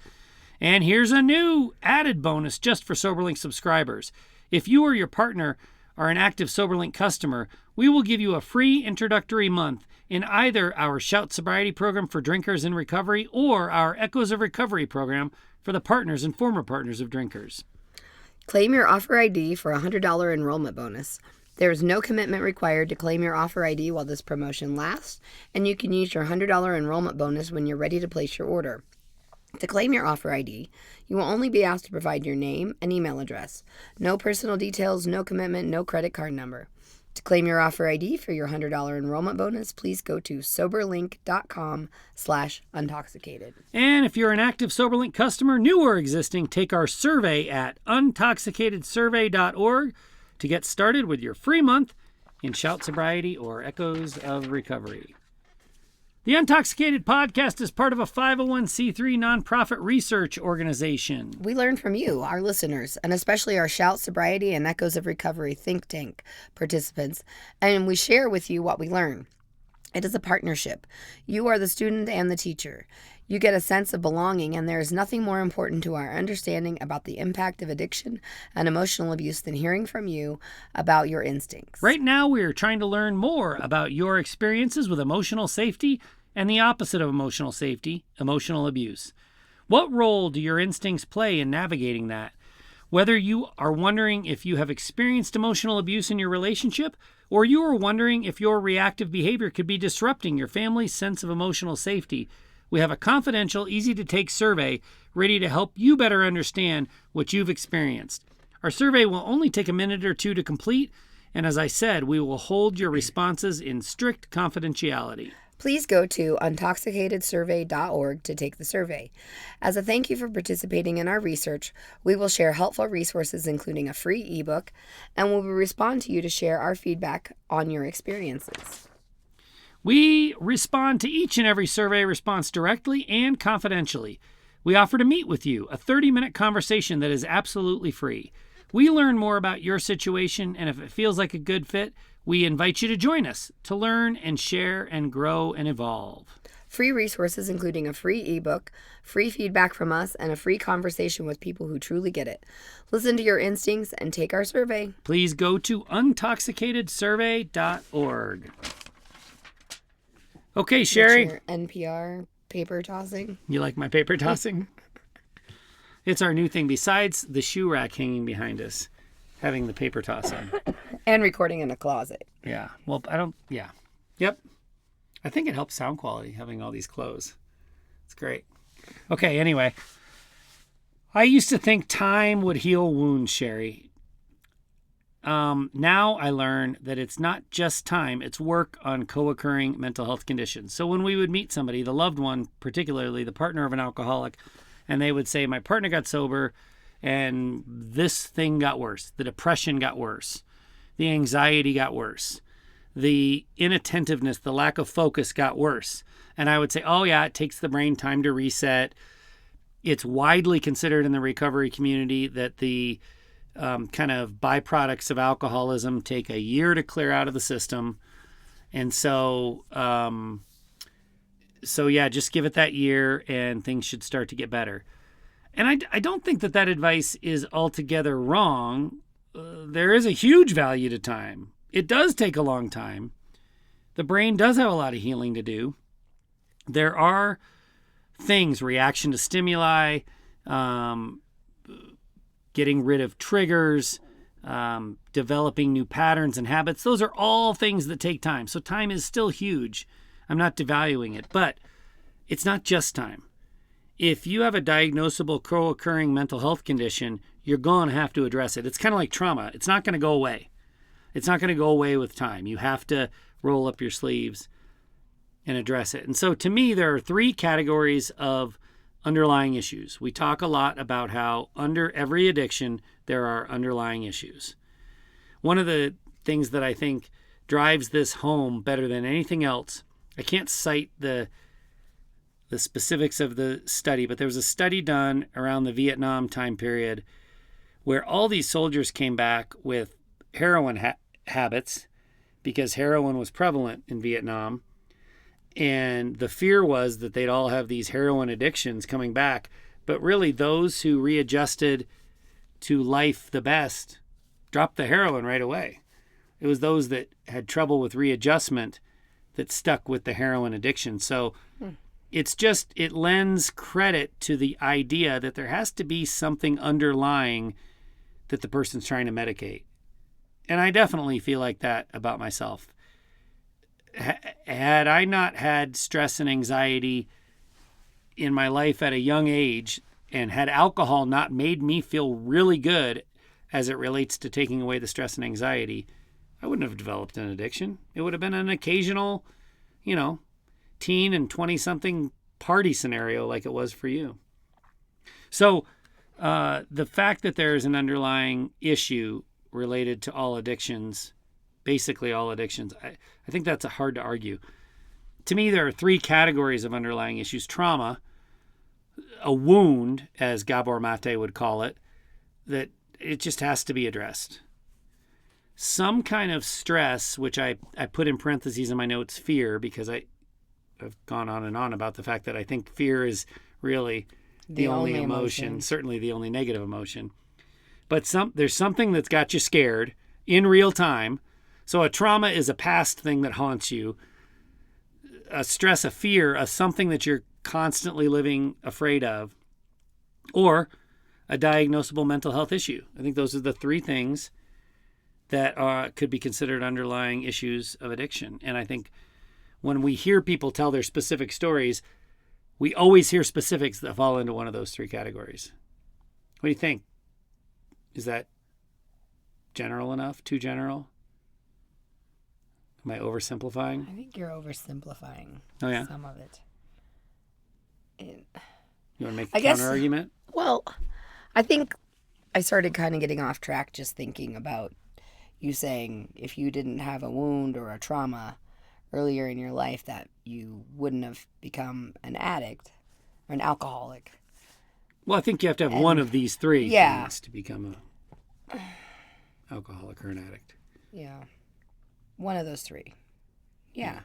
Speaker 1: And here's a new added bonus just for SoberLink subscribers. If you or your partner are an active SoberLink customer, we will give you a free introductory month in either our Shout Sobriety program for drinkers in recovery or our Echoes of Recovery program for the partners and former partners of drinkers.
Speaker 2: Claim your offer ID for a $100 enrollment bonus. There is no commitment required to claim your offer ID while this promotion lasts, and you can use your $100 enrollment bonus when you're ready to place your order. To claim your offer ID, you will only be asked to provide your name and email address. No personal details, no commitment, no credit card number. To claim your offer ID for your $100 enrollment bonus, please go to soberlink.com/untoxicated.
Speaker 1: And if you're an active SoberLink customer, new or existing, take our survey at untoxicatedsurvey.org to get started with your free month in Shout Sobriety or Echoes of Recovery. The Untoxicated Podcast is part of a 501c3 nonprofit research organization.
Speaker 2: We learn from you, our listeners, and especially our Shout Sobriety and Echoes of Recovery think tank participants, and we share with you what we learn. It is a partnership. You are the student and the teacher. You get a sense of belonging, and there is nothing more important to our understanding about the impact of addiction and emotional abuse than hearing from you about your instincts.
Speaker 1: Right now, we are trying to learn more about your experiences with emotional safety and the opposite of emotional safety, emotional abuse. What role do your instincts play in navigating that? Whether you are wondering if you have experienced emotional abuse in your relationship, or you are wondering if your reactive behavior could be disrupting your family's sense of emotional safety, we have a confidential, easy-to-take survey ready to help you better understand what you've experienced. Our survey will only take a minute or two to complete, and as I said, we will hold your responses in strict confidentiality.
Speaker 2: Please go to untoxicatedsurvey.org to take the survey. As a thank you for participating in our research, we will share helpful resources including a free ebook, and we will respond to you to share our feedback on your experiences.
Speaker 1: We respond to each and every survey response directly and confidentially. We offer to meet with you, a 30-minute conversation that is absolutely free. We learn more about your situation, and if it feels like a good fit, we invite you to join us to learn and share and grow and evolve.
Speaker 2: Free resources including a free ebook, free feedback from us, and a free conversation with people who truly get it. Listen to your instincts and take our survey.
Speaker 1: Please go to untoxicatedsurvey.org. Okay, Sheri.
Speaker 2: Your NPR paper tossing.
Speaker 1: You like my paper tossing? It's our new thing besides the shoe rack hanging behind us, having the paper tossing.
Speaker 2: And recording in a closet.
Speaker 1: Yeah. Well, Yep. I think it helps sound quality having all these clothes. It's great. Okay, anyway. I used to think time would heal wounds, Sheri. now I learn that it's not just time, it's work on co-occurring mental health conditions. So when we would meet somebody, the loved one, particularly the partner of an alcoholic, and they would say, my partner got sober and this thing got worse. The depression got worse. The anxiety got worse. The inattentiveness, the lack of focus got worse. And I would say, oh yeah, it takes the brain time to reset. It's widely considered in the recovery community that the kind of byproducts of alcoholism take a year to clear out of the system. And so yeah, just give it that year and things should start to get better. And I don't think that advice is altogether wrong. There is a huge value to time. It does take a long time. The brain does have a lot of healing to do. There are things, reaction to stimuli, getting rid of triggers, developing new patterns and habits. Those are all things that take time. So time is still huge. I'm not devaluing it, but it's not just time. If you have a diagnosable co-occurring mental health condition, you're going to have to address it. It's kind of like trauma. It's not going to go away. It's not going to go away with time. You have to roll up your sleeves and address it. And so to me, there are three categories of underlying issues. We talk a lot about how under every addiction, there are underlying issues. One of the things that I think drives this home better than anything else, I can't cite the specifics of the study, but there was a study done around the Vietnam time period where all these soldiers came back with heroin habits because heroin was prevalent in Vietnam. And the fear was that they'd all have these heroin addictions coming back. But really, those who readjusted to life the best dropped the heroin right away. It was those that had trouble with readjustment that stuck with the heroin addiction. So it lends credit to the idea that there has to be something underlying that the person's trying to medicate. And I definitely feel like that about myself. Had I not had stress and anxiety in my life at a young age, and had alcohol not made me feel really good as it relates to taking away the stress and anxiety, I wouldn't have developed an addiction. It would have been an occasional, teen and 20-something party scenario like it was for you. So the fact that there is an underlying issue related to all addictions, basically all addictions, I think that's hard to argue. To me, there are three categories of underlying issues. Trauma, a wound, as Gabor Mate would call it, that it just has to be addressed. Some kind of stress, which I put in parentheses in my notes, fear, because I've gone on and on about the fact that I think fear is really the only emotion, certainly the only negative emotion. But there's something that's got you scared in real time. So a trauma is a past thing that haunts you. A stress, a fear, a something that you're constantly living afraid of. Or a diagnosable mental health issue. I think those are the three things that could be considered underlying issues of addiction. And I think when we hear people tell their specific stories, we always hear specifics that fall into one of those three categories. What do you think? Is that general enough? Too general? Am I oversimplifying?
Speaker 2: I think you're oversimplifying some of it.
Speaker 1: You want to make a counter argument?
Speaker 2: Well, I think I started kind of getting off track just thinking about you saying if you didn't have a wound or a trauma earlier in your life that you wouldn't have become an addict or an alcoholic.
Speaker 1: Well, I think you have to have one of these three things to become an alcoholic or an addict.
Speaker 2: Yeah. One of those three. Yeah.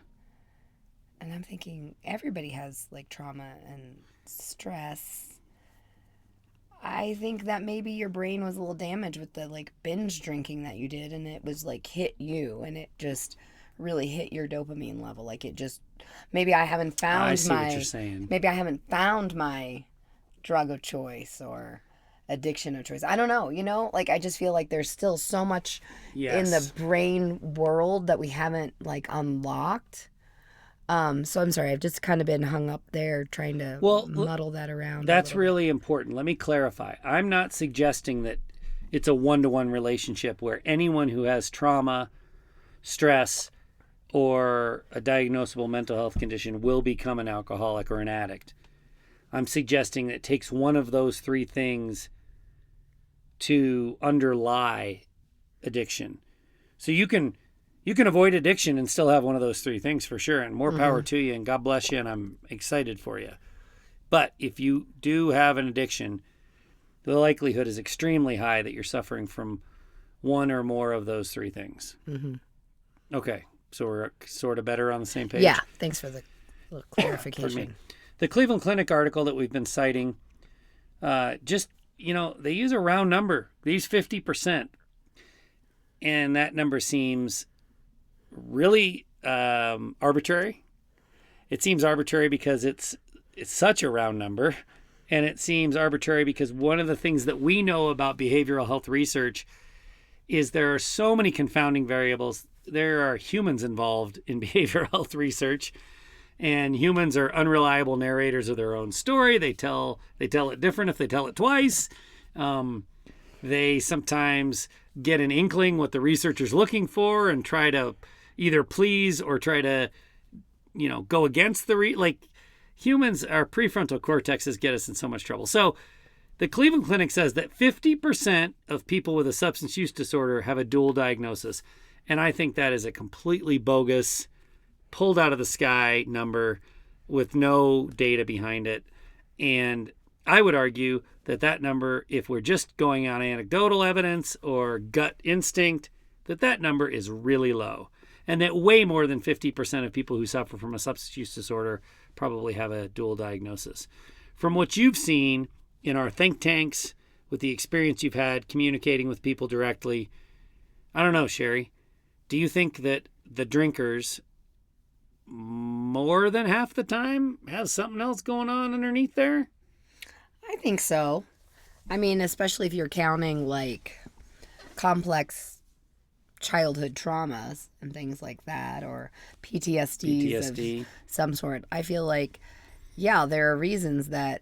Speaker 2: And I'm thinking everybody has like trauma and stress. I think that maybe your brain was a little damaged with the like binge drinking that you did, and it was like hit you, and it just really hit your dopamine level. Like it just, maybe I haven't found
Speaker 1: I see what you're saying.
Speaker 2: Maybe I haven't found my drug of choice or addiction of choice. I don't know, like I just feel like there's still so much in the brain world that we haven't like unlocked. So I'm sorry, I've just kind of been hung up there trying to muddle that around.
Speaker 1: That's really important. Let me clarify. I'm not suggesting that it's a one-to-one relationship where anyone who has trauma, stress, or a diagnosable mental health condition will become an alcoholic or an addict. I'm suggesting that it takes one of those three things to underlie addiction. So you can avoid addiction and still have one of those three things for sure, and more power to you, and God bless you, and I'm excited for you. But if you do have an addiction, the likelihood is extremely high that you're suffering from one or more of those three things. Okay, so we're sort of better on the same page?
Speaker 2: Yeah, thanks for the little clarification.
Speaker 1: The Cleveland Clinic article that we've been citing, just, they use a round number. They use 50%. And that number seems really arbitrary. It seems arbitrary because it's such a round number. And it seems arbitrary because one of the things that we know about behavioral health research is there are so many confounding variables. There are humans involved in behavioral health research, and humans are unreliable narrators of their own story. They tell it different if they tell it twice. They sometimes get an inkling what the researcher's looking for and try to either please or try to, go against humans, our prefrontal cortexes get us in so much trouble. So the Cleveland Clinic says that 50% of people with a substance use disorder have a dual diagnosis. And I think that is a completely bogus, pulled out of the sky number with no data behind it. And I would argue that number, if we're just going on anecdotal evidence or gut instinct, that number is really low. And that way more than 50% of people who suffer from a substance use disorder probably have a dual diagnosis. From what you've seen in our think tanks, with the experience you've had communicating with people directly, I don't know, Sheri, do you think that the drinkers more than half the time have something else going on underneath there?
Speaker 2: I think so. I mean, especially if you're counting complex childhood traumas and things like that, or PTSD of some sort. I feel like, there are reasons that,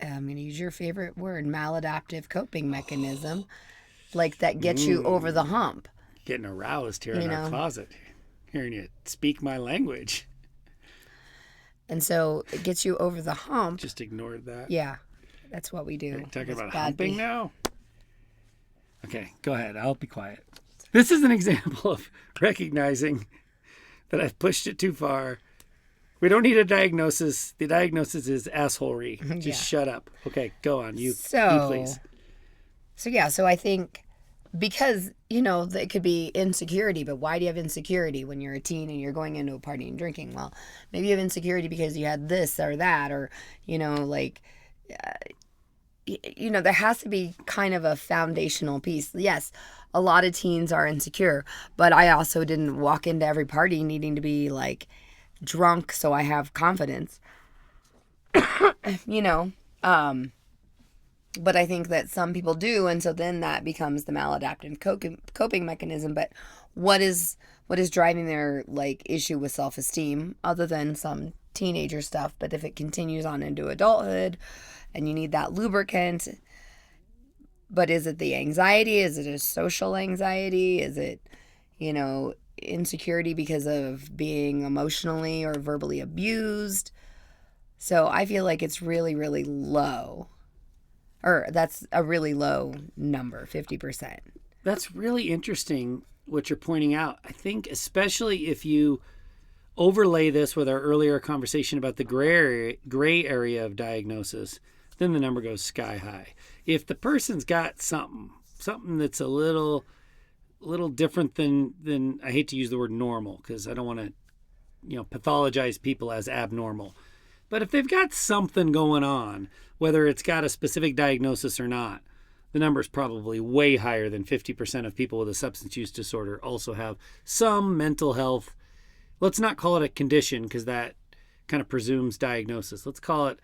Speaker 2: I'm going to use your favorite word, maladaptive coping mechanism, that gets you over the hump.
Speaker 1: Getting aroused here in our closet, hearing you speak my language.
Speaker 2: And so it gets you over the hump.
Speaker 1: Just ignored that.
Speaker 2: Yeah, that's what we do.
Speaker 1: Are you talking about humping now? Okay, go ahead. I'll be quiet. This is an example of recognizing that I've pushed it too far. We don't need a diagnosis. The diagnosis is assholery. Just shut up. Okay, go on. You please.
Speaker 2: So I think because, it could be insecurity, but why do you have insecurity when you're a teen and you're going into a party and drinking? Well, maybe you have insecurity because you had this or that, or, there has to be kind of a foundational piece. Yes, a lot of teens are insecure, but I also didn't walk into every party needing to be drunk so I have confidence. But I think that some people do, and so then that becomes the maladaptive coping mechanism. But what is driving their issue with self-esteem, other than some teenager stuff? But if it continues on into adulthood and you need that lubricant, but is it the anxiety? Is it a social anxiety? Is it, insecurity because of being emotionally or verbally abused? So I feel like it's really, really low. Or that's a really low number, 50%.
Speaker 1: That's really interesting what you're pointing out. I think especially if you overlay this with our earlier conversation about the gray area of diagnosis, then the number goes sky high. If the person's got something that's a little different than I hate to use the word normal because I don't want to pathologize people as abnormal. But if they've got something going on, whether it's got a specific diagnosis or not, the number is probably way higher than 50% of people with a substance use disorder also have some mental health. Let's not call it a condition because that kind of presumes diagnosis. Let's call it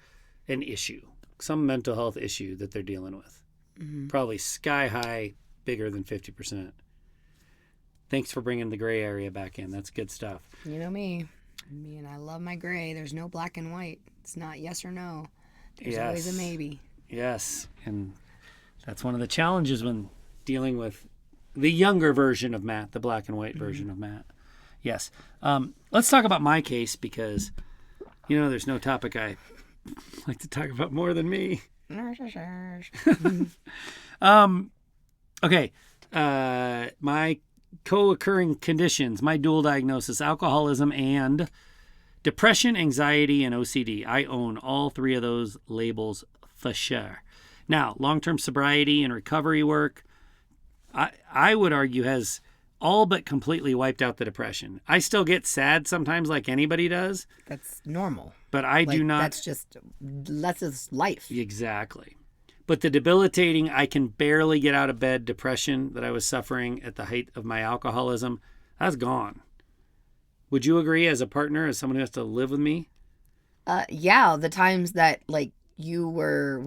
Speaker 1: an issue, some mental health issue that they're dealing with. Mm-hmm. Probably sky high, bigger than 50%. Thanks for bringing the gray area back in. That's good stuff.
Speaker 2: You know me. And I love my gray. There's no black and white. It's not yes or no. There's always a maybe.
Speaker 1: Yes. And That's one of the challenges when dealing with the younger version of Matt, the black and white version of Matt. Yes. Let's talk about my case because, there's no topic I like to talk about more than me. Okay. My co-occurring conditions, my dual diagnosis, alcoholism and depression, anxiety, and OCD. I own all 3 of those labels for sure. Now, long-term sobriety and recovery work, I would argue has all but completely wiped out the depression. I still get sad sometimes like anybody does.
Speaker 2: That's normal.
Speaker 1: But I do not.
Speaker 2: That's just life.
Speaker 1: Exactly. But the debilitating, I can barely get out of bed depression that I was suffering at the height of my alcoholism, that's gone. Would you agree as a partner, as someone who has to live with me?
Speaker 2: Yeah, the times that when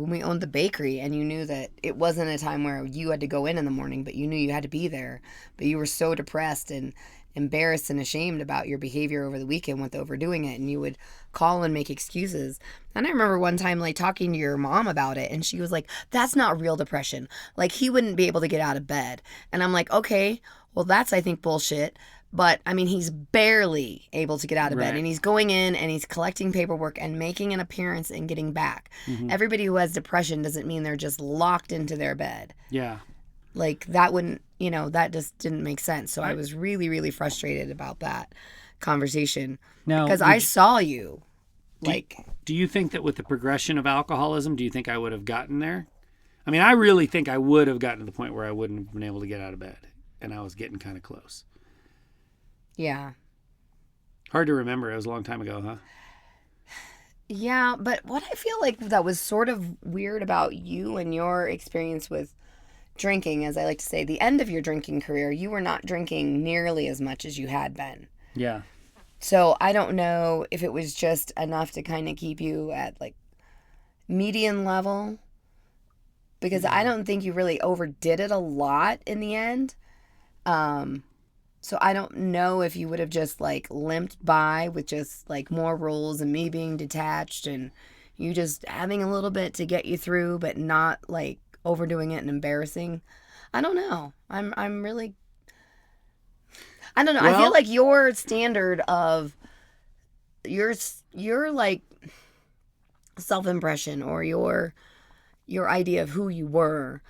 Speaker 2: we owned the bakery and you knew that it wasn't a time where you had to go in the morning, but you knew you had to be there, but you were so depressed and embarrassed and ashamed about your behavior over the weekend with overdoing it, and you would call and make excuses. And I remember one time talking to your mom about it, and she was like, that's not real depression. He wouldn't be able to get out of bed. And I'm like, okay, well, that's, I think, bullshit. But, he's barely able to get out of bed. And he's going in and he's collecting paperwork and making an appearance and getting back. Mm-hmm. Everybody who has depression doesn't mean they're just locked into their bed.
Speaker 1: Yeah.
Speaker 2: That wouldn't, that just didn't make sense. So I was really, really frustrated about that conversation. Now, because I saw you.
Speaker 1: Do you think that with the progression of alcoholism, do you think I would have gotten there? I really think I would have gotten to the point where I wouldn't have been able to get out of bed. And I was getting kind of close.
Speaker 2: Yeah.
Speaker 1: Hard to remember. It was a long time ago, huh?
Speaker 2: Yeah, but what I feel like that was sort of weird about you and your experience with drinking, as I like to say, the end of your drinking career, you were not drinking nearly as much as you had been.
Speaker 1: Yeah.
Speaker 2: So I don't know if it was just enough to kind of keep you at median level, because I don't think you really overdid it a lot in the end. So I don't know if you would have just limped by with just more rules and me being detached and you just having a little bit to get you through, but not overdoing it and embarrassing. I don't know. I'm really, I don't know. Well, I feel like your standard of your self-impression or your idea of who you were,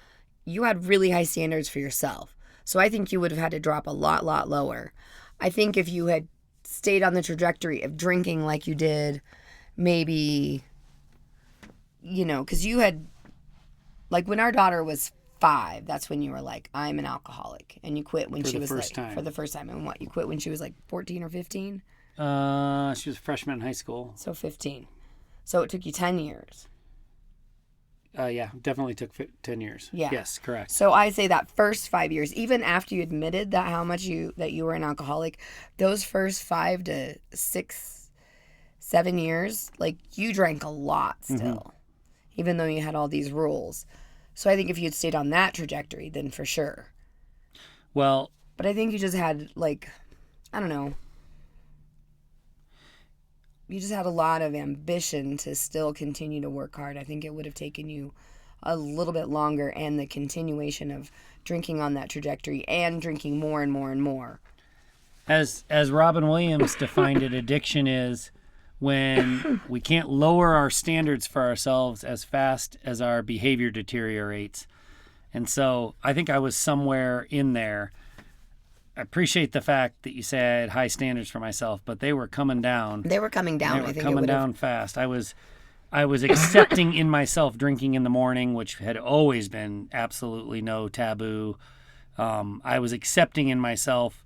Speaker 2: you had really high standards for yourself. So I think you would have had to drop a lot lower. I think if you had stayed on the trajectory of drinking like you did, maybe, because you had, when our daughter was 5, that's when you were I'm an alcoholic. And you quit when she was for the first time. And you quit when she was 14 or 15?
Speaker 1: She was a freshman in high school.
Speaker 2: So 15. So it took you 10 years.
Speaker 1: Yeah, definitely took 10 years.
Speaker 2: Yeah.
Speaker 1: Yes, correct.
Speaker 2: So I say that first 5 years, even after you admitted that that you were an alcoholic, those first 5 to 6, 7 years, you drank a lot still, even though you had all these rules. So I think if you'd stayed on that trajectory, then for sure.
Speaker 1: Well,
Speaker 2: but I think you just had I don't know. You just had a lot of ambition to still continue to work hard. I think it would have taken you a little bit longer, and the continuation of drinking on that trajectory and drinking more and more and more.
Speaker 1: As Robin Williams defined it, addiction is when we can't lower our standards for ourselves as fast as our behavior deteriorates. And so I think I was somewhere in there. I appreciate the fact that you say I had high standards for myself, but they were coming down.
Speaker 2: They were coming down.
Speaker 1: I think coming down fast. I was accepting in myself drinking in the morning, which had always been absolutely no taboo. I was accepting in myself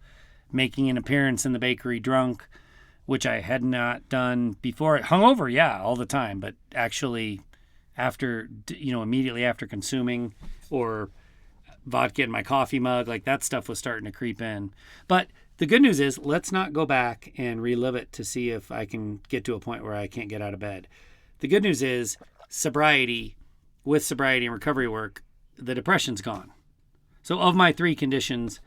Speaker 1: making an appearance in the bakery drunk, which I had not done before. Hungover, yeah, all the time, but actually after, immediately after consuming, or vodka in my coffee mug, that stuff was starting to creep in. But the good news is, let's not go back and relive it to see if I can get to a point where I can't get out of bed. The good news is, with sobriety and recovery work, the depression's gone. So of my 3 conditions,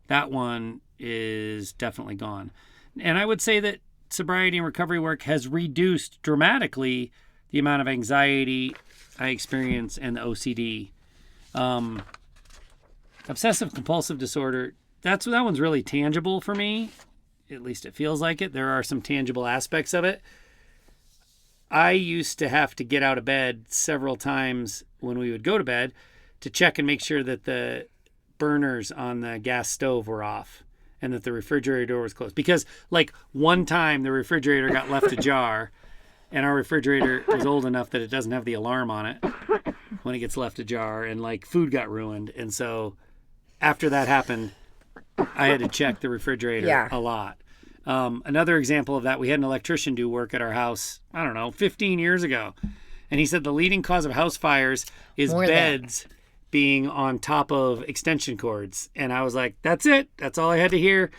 Speaker 1: that one is definitely gone. And I would say that sobriety and recovery work has reduced dramatically the amount of anxiety I experience and the OCD. Obsessive compulsive disorder, that one's really tangible for me. At least it feels like it. There are some tangible aspects of it. I used to have to get out of bed several times when we would go to bed to check and make sure that the burners on the gas stove were off and that the refrigerator door was closed. Because like one time the refrigerator got left ajar, and our refrigerator was old enough that it doesn't have the alarm on it when it gets left ajar, and like food got ruined. And so after that happened, I had to check the refrigerator a lot. Another example of that, we had an electrician do work at our house, I don't know, 15 years ago. And he said the leading cause of house fires is beds being on top of extension cords. And I was like, that's it. That's all I had to hear.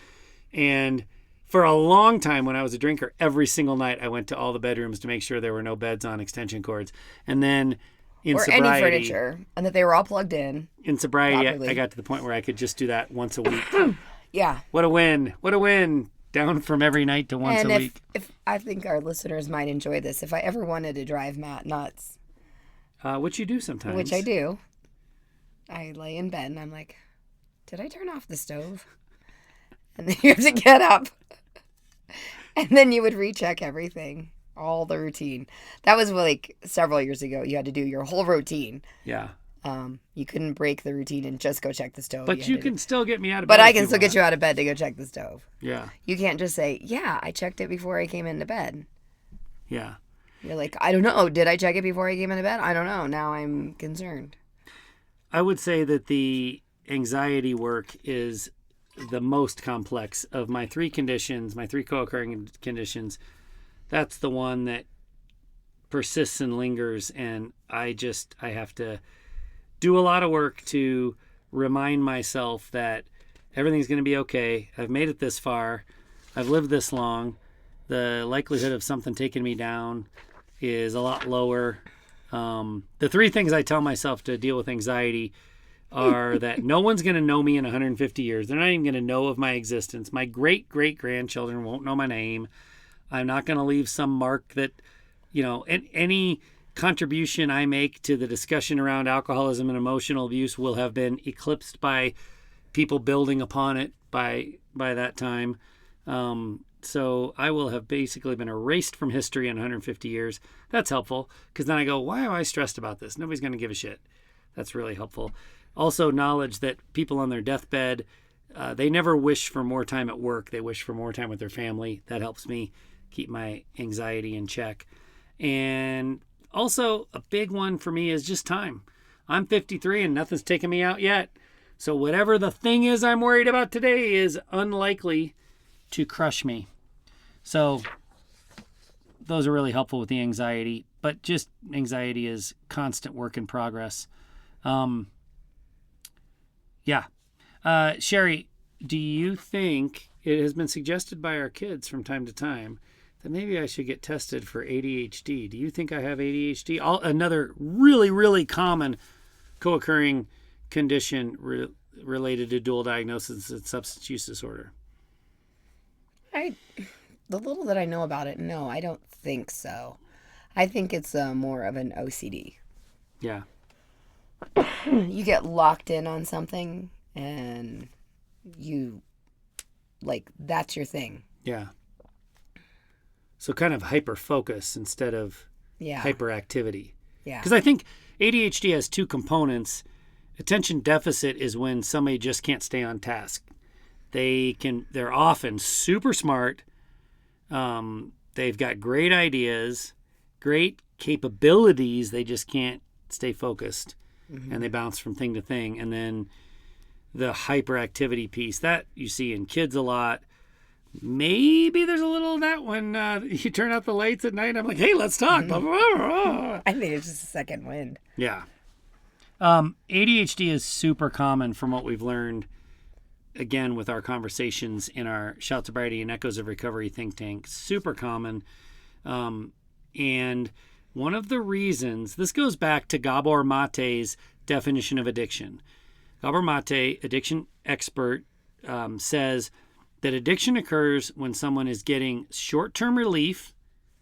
Speaker 1: And for a long time when I was a drinker, every single night I went to all the bedrooms to make sure there were no beds on extension cords. And then in sobriety,
Speaker 2: any furniture, and that they were all plugged in.
Speaker 1: In sobriety, I got to the point where I could just do that once a week.
Speaker 2: Yeah.
Speaker 1: What a win. What a win. Down from every night to once a week.
Speaker 2: If I think our listeners might enjoy this, if I ever wanted to drive Matt nuts,
Speaker 1: which you do sometimes.
Speaker 2: Which I do. I lay in bed and I'm like, did I turn off the stove? And then you have to get up. And then you would recheck everything, all the routine. That was like several years ago. You had to do your whole routine.
Speaker 1: Yeah.
Speaker 2: You couldn't break the routine and just go check the stove.
Speaker 1: But you can still get me out of bed.
Speaker 2: But I can still get you out of bed to go check the stove.
Speaker 1: Yeah.
Speaker 2: You can't just say, yeah, I checked it before I came into bed.
Speaker 1: Yeah.
Speaker 2: You're like, I don't know. Did I check it before I came into bed? I don't know. Now I'm concerned.
Speaker 1: I would say that the anxiety work is the most complex of my three conditions, my three co-occurring conditions. That's the one that persists and lingers. And I have to do a lot of work to remind myself that everything's going to be okay. I've made it this far. I've lived this long. The likelihood of something taking me down is a lot lower. The three things I tell myself to deal with anxiety are that no one's going to know me in 150 years. They're not even going to know of my existence. My great-great-grandchildren won't know my name. I'm not going to leave some mark that, any contribution I make to the discussion around alcoholism and emotional abuse will have been eclipsed by people building upon it by that time. So I will have basically been erased from history in 150 years. That's helpful because then I go, why am I stressed about this? Nobody's going to give a shit. That's really helpful. Also, knowledge that people on their deathbed, they never wish for more time at work. They wish for more time with their family. That helps me keep my anxiety in check. And also, a big one for me is just time. I'm 53 and nothing's taken me out yet. So whatever the thing is I'm worried about today is unlikely to crush me. So those are really helpful with the anxiety. But just anxiety is constant work in progress. Sheri, do you think it has been suggested by our kids from time to time that maybe I should get tested for ADHD? Do you think I have ADHD? Another really, really common co-occurring condition related to dual diagnosis and substance use disorder.
Speaker 2: The little that I know about it, no, I don't think so. I think it's more of an OCD.
Speaker 1: Yeah.
Speaker 2: You get locked in on something and that's your thing.
Speaker 1: Yeah. So kind of hyper-focus instead of hyperactivity.
Speaker 2: Yeah.
Speaker 1: Because I think ADHD has two components. Attention deficit is when somebody just can't stay on task. They're often super smart. They've got great ideas, great capabilities. They just can't stay focused. Mm-hmm. And they bounce from thing to thing. And then the hyperactivity piece, that you see in kids a lot. Maybe there's a little of that when you turn out the lights at night. I'm like, hey, let's talk.
Speaker 2: Mm-hmm. I think it's just a second wind.
Speaker 1: Yeah. ADHD is super common from what we've learned, again, with our conversations in our Shout Sobriety and Echoes of Recovery think tank. Super common. And one of the reasons, this goes back to Gabor Mate's definition of addiction. Gabor Mate, addiction expert, says that addiction occurs when someone is getting short-term relief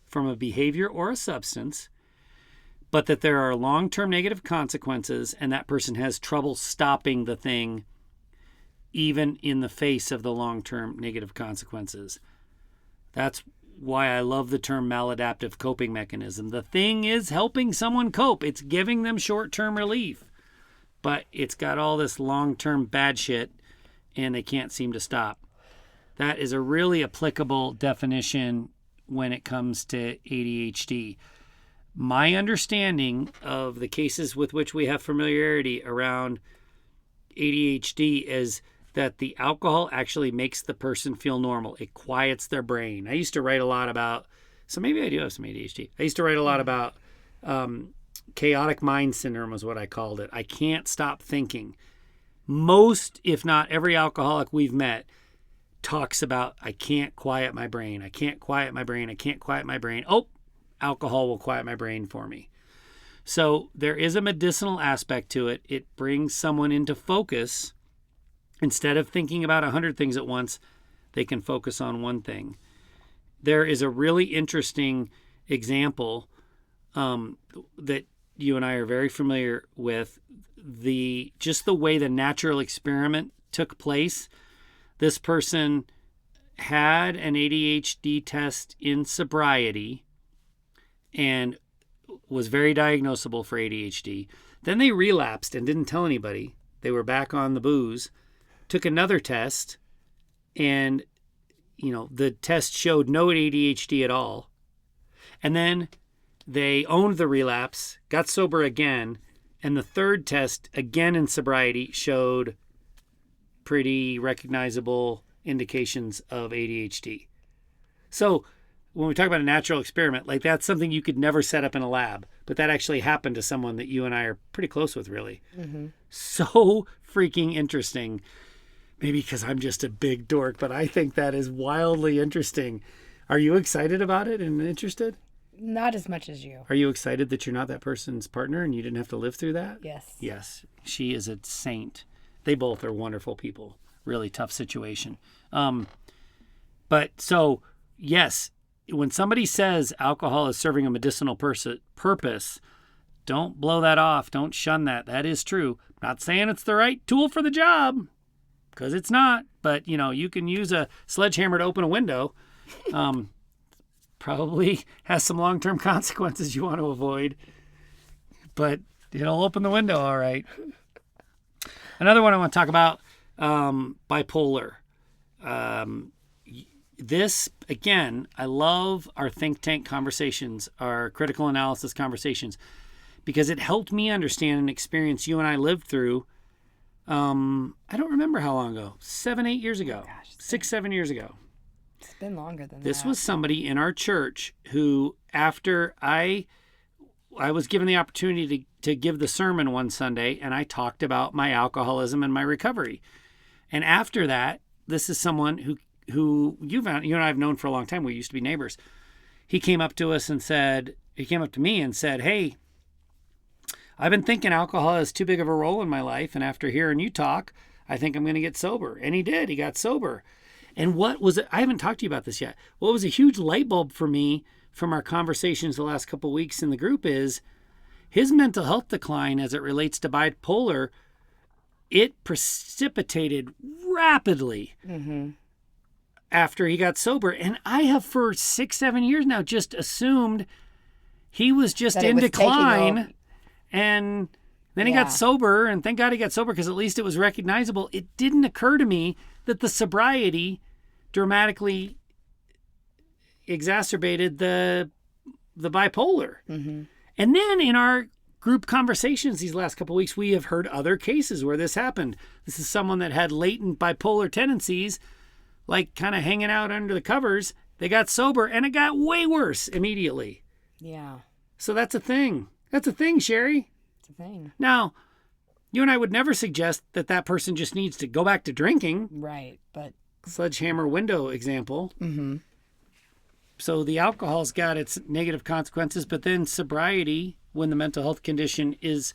Speaker 1: from a behavior or a substance, but that there are long-term negative consequences, and that person has trouble stopping the thing even in the face of the long-term negative consequences. That's why I love the term maladaptive coping mechanism. The thing is helping someone cope. It's giving them short-term relief, but it's got all this long-term bad shit, and they can't seem to stop. That is a really applicable definition when it comes to ADHD. My understanding of the cases with which we have familiarity around ADHD is that the alcohol actually makes the person feel normal. It quiets their brain. I used to write a lot about, so maybe I do have some ADHD. I used to write a lot about chaotic mind syndrome was what I called it. I can't stop thinking. Most, if not every alcoholic we've met talks about, I can't quiet my brain. I can't quiet my brain. I can't quiet my brain. Oh, alcohol will quiet my brain for me. So there is a medicinal aspect to it. It brings someone into focus. Instead of thinking about 100 things at once, they can focus on one thing. There is a really interesting example that you and I are very familiar with, just the way the natural experiment took place. This person had an ADHD test in sobriety and was very diagnosable for ADHD. Then they relapsed and didn't tell anybody. They were back on the booze. Took another test, and the test showed no ADHD at all. And then they owned the relapse, got sober again, and the third test, again in sobriety, showed pretty recognizable indications of ADHD. So when we talk about a natural experiment, like that's something you could never set up in a lab, but that actually happened to someone that you and I are pretty close with, really. Mm-hmm. So freaking interesting. Maybe because I'm just a big dork, but I think that is wildly interesting. Are you excited about it and interested?
Speaker 2: Not as much as you.
Speaker 1: Are you excited that you're not that person's partner and you didn't have to live through that?
Speaker 2: Yes.
Speaker 1: Yes. She is a saint. They both are wonderful people. Really tough situation. But so, yes, when somebody says alcohol is serving a medicinal purpose, don't blow that off. Don't shun that. That is true. I'm not saying it's the right tool for the job, because it's not. But, you can use a sledgehammer to open a window. Probably has some long-term consequences you want to avoid. But it'll open the window all right. Another one I want to talk about, bipolar. This, again, I love our think tank conversations, our critical analysis conversations, because it helped me understand an experience you and I lived through. I don't remember how long ago, 7-8 years ago,
Speaker 2: oh gosh,
Speaker 1: 6-7 years ago.
Speaker 2: It's been longer than
Speaker 1: This
Speaker 2: that.
Speaker 1: was somebody in our church who, after I was given the opportunity to give the sermon one Sunday, and I talked about my alcoholism and my recovery. And after that, this is someone who you and I have known for a long time. We used to be neighbors. He came up to me and said, "Hey, I've been thinking alcohol has too big of a role in my life, and after hearing you talk, I think I'm going to get sober." And he did. He got sober. And what was it? I haven't talked to you about this yet. What was a huge light bulb for me from our conversations the last couple of weeks in the group is his mental health decline as it relates to bipolar. It precipitated rapidly after he got sober. And I have for 6-7 years now just assumed he was just in decline. And then he got sober, and thank God he got sober because at least it was recognizable. It didn't occur to me that the sobriety dramatically exacerbated the bipolar. Mm-hmm. And then in our group conversations these last couple of weeks, we have heard other cases where this happened. This is someone that had latent bipolar tendencies, like kind of hanging out under the covers. They got sober, and it got way worse immediately.
Speaker 2: Yeah.
Speaker 1: So that's a thing. That's a thing, Sheri.
Speaker 2: It's a thing.
Speaker 1: Now, you and I would never suggest that person just needs to go back to drinking.
Speaker 2: Right, but...
Speaker 1: Sledgehammer window example.
Speaker 2: Mm-hmm.
Speaker 1: So the alcohol's got its negative consequences, but then sobriety, when the mental health condition is,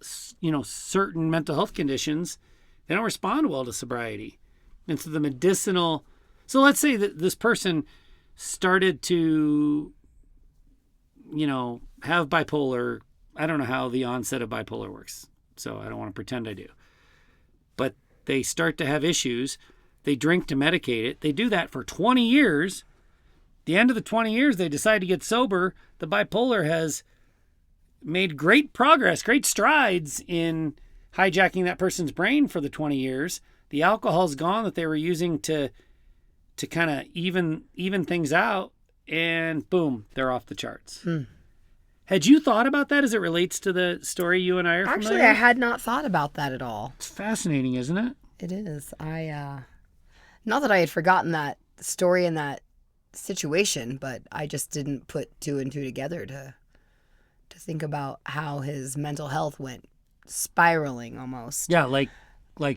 Speaker 1: certain mental health conditions, they don't respond well to sobriety. And so the medicinal... So let's say that this person started to have bipolar. I don't know how the onset of bipolar works, so I don't want to pretend I do. But they start to have issues. They drink to medicate it. They do that for 20 years. The end of the 20 years, they decide to get sober. The bipolar has made great progress, great strides in hijacking that person's brain for the 20 years. The alcohol's gone that they were using to kind of even things out, and boom, they're off the charts. Had you thought about that as it relates to the story you and I are familiar
Speaker 2: Actually, I had not thought about that at all.
Speaker 1: It's fascinating, isn't it?
Speaker 2: It is. Not that I had forgotten that story and that situation, but I just didn't put two and two together to think about how his mental health went spiraling almost.
Speaker 1: Yeah, like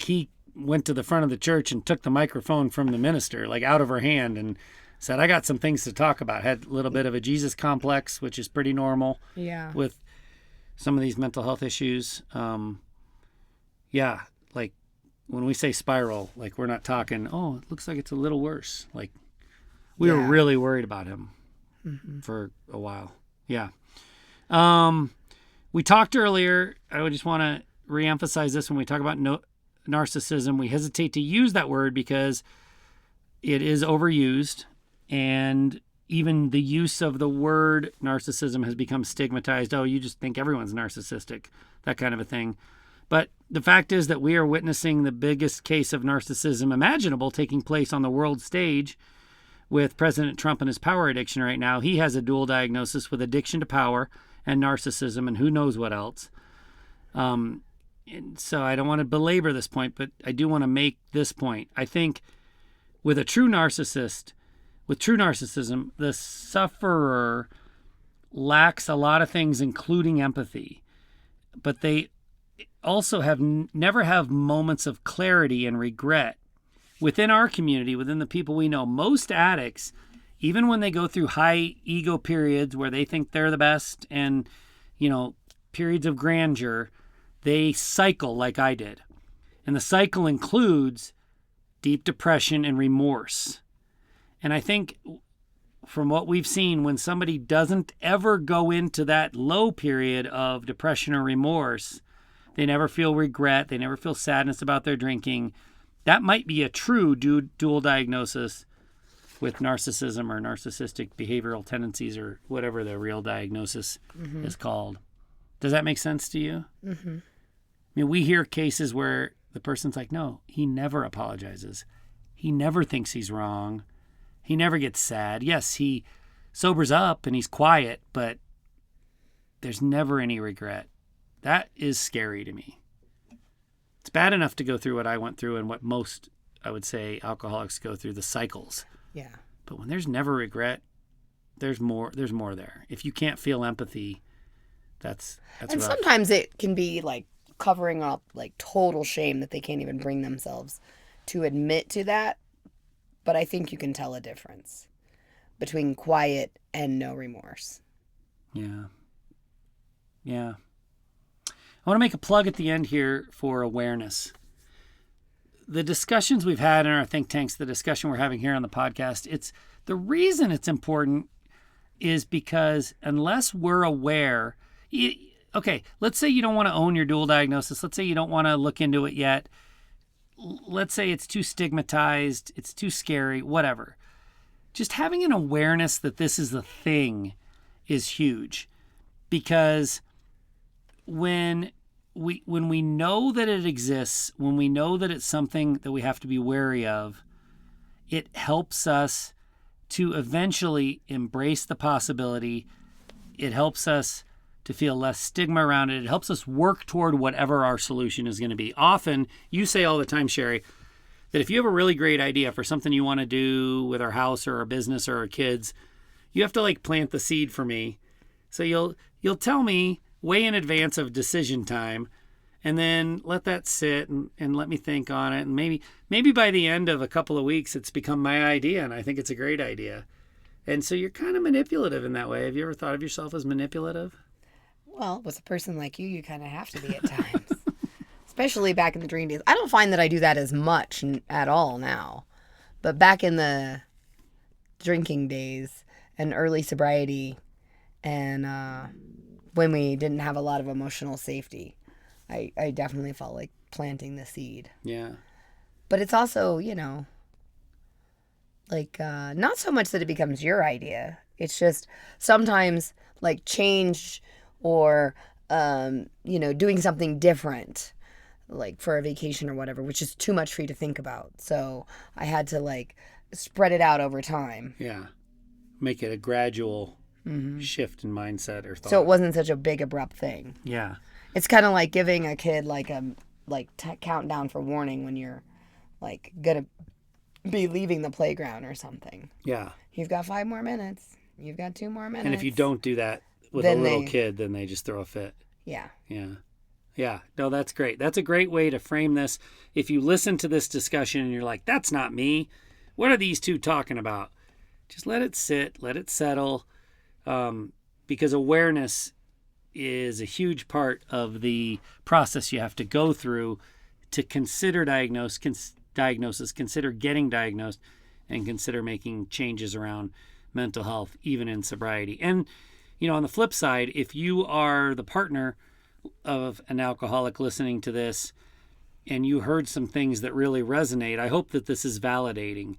Speaker 1: he went to the front of the church and took the microphone from the minister, like out of her hand, and said, I got some things to talk about. Had a little bit of a Jesus complex, which is pretty normal with some of these mental health issues. Like when we say spiral, like we're not talking, oh, it looks like it's a little worse. Like we were really worried about him for a while. Yeah. We talked earlier, I would just want to reemphasize this when we talk about narcissism. We hesitate to use that word because it is overused, and even the use of the word narcissism has become stigmatized. Oh, you just think everyone's narcissistic, that kind of a thing. But the fact is that we are witnessing the biggest case of narcissism imaginable taking place on the world stage with President Trump and his power addiction right now. He has a dual diagnosis with addiction to power and narcissism and who knows what else. And so I don't want to belabor this point, but I do want to make this point. I think with true narcissism, the sufferer lacks a lot of things, including empathy. But they also never have moments of clarity and regret. Within our community, within the people we know, most addicts, even when they go through high ego periods where they think they're the best and, periods of grandeur, they cycle like I did. And the cycle includes deep depression and remorse. And I think from what we've seen, when somebody doesn't ever go into that low period of depression or remorse, they never feel regret, they never feel sadness about their drinking. That might be a true dual diagnosis with narcissism or narcissistic behavioral tendencies or whatever the real diagnosis is called. Does that make sense to you? Mm-hmm. I mean, we hear cases where the person's like, no, he never apologizes. He never thinks he's wrong. He never gets sad. Yes, he sobers up and he's quiet, but there's never any regret. That is scary to me. It's bad enough to go through what I went through and what most, I would say, alcoholics go through, the cycles.
Speaker 2: Yeah.
Speaker 1: But when there's never regret, there's more there. If you can't feel empathy, that's
Speaker 2: and
Speaker 1: rough.
Speaker 2: Sometimes it can be like covering up like total shame that they can't even bring themselves to admit to that. But I think you can tell a difference between quiet and no remorse.
Speaker 1: Yeah. I want to make a plug at the end here for awareness. The discussions we've had in our think tanks, the discussion we're having here on the podcast, the reason it's important is because unless we're aware, okay, let's say you don't want to own your dual diagnosis. Let's say you don't want to look into it yet. Let's say it's too stigmatized, it's too scary, whatever. Just having an awareness that this is a thing is huge, because when we know that it exists, when we know that it's something that we have to be wary of, it helps us to eventually embrace the possibility. It helps us to feel less stigma around it. It helps us work toward whatever our solution is going to be. Often, you say all the time, Sheri, that if you have a really great idea for something you want to do with our house or our business or our kids, you have to like plant the seed for me. So you'll tell me way in advance of decision time, and then let that sit and let me think on it. And maybe by the end of a couple of weeks, it's become my idea, and I think it's a great idea. And so you're kind of manipulative in that way. Have you ever thought of yourself as manipulative?
Speaker 2: Well, with a person like you kind of have to be at times, especially back in the drinking days. I don't find that I do that as much at all now, but back in the drinking days and early sobriety, And when we didn't have a lot of emotional safety, I definitely felt like planting the seed.
Speaker 1: Yeah.
Speaker 2: But it's also, like not so much that it becomes your idea. It's just sometimes like change or doing something different, like for a vacation or whatever, which is too much for you to think about. So I had to like spread it out over time.
Speaker 1: Yeah. Make it a gradual shift in mindset or thought.
Speaker 2: So it wasn't such a big abrupt thing.
Speaker 1: Yeah.
Speaker 2: It's kind of like giving a kid like a countdown for warning when you're like gonna be leaving the playground or something.
Speaker 1: Yeah.
Speaker 2: You've got 5 more minutes. You've got 2 more minutes.
Speaker 1: And if you don't do that with
Speaker 2: Then
Speaker 1: a little kid, then they just throw a fit.
Speaker 2: Yeah.
Speaker 1: Yeah. Yeah. No, that's great. That's a great way to frame this. If you listen to this discussion and you're like, that's not me, what are these two talking about? Just let it sit, let it settle, because awareness is a huge part of the process you have to go through to consider diagnosis, consider getting diagnosed, and consider making changes around mental health, even in sobriety. And, on the flip side, if you are the partner of an alcoholic listening to this and you heard some things that really resonate, I hope that this is validating.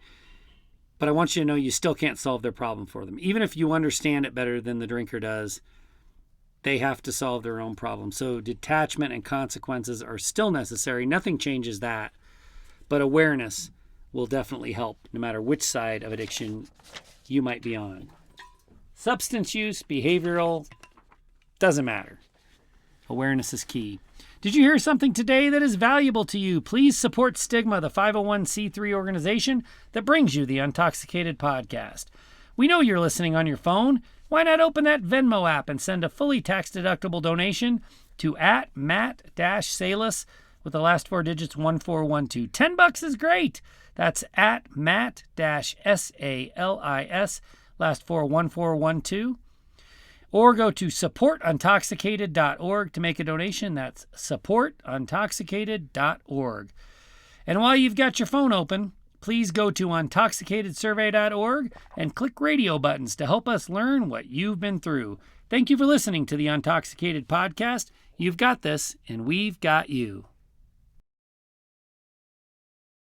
Speaker 1: But I want you to know you still can't solve their problem for them. Even if you understand it better than the drinker does, they have to solve their own problem. So detachment and consequences are still necessary. Nothing changes that. But awareness will definitely help, no matter which side of addiction you might be on. Substance use, behavioral, doesn't matter. Awareness is key. Did you hear something today that is valuable to you? Please support Stigma, the 501c3 organization that brings you the Untoxicated podcast. We know you're listening on your phone. Why not open that Venmo app and send a fully tax-deductible donation to @Matt-Salis with the last 4 digits 1412. $10 is great. That's @Matt-Salis, last 4 1412. Or go to supportuntoxicated.org to make a donation. That's supportuntoxicated.org. And while you've got your phone open, please go to untoxicatedsurvey.org and click radio buttons to help us learn what you've been through. Thank you for listening to the Untoxicated podcast. You've got this, and we've got you.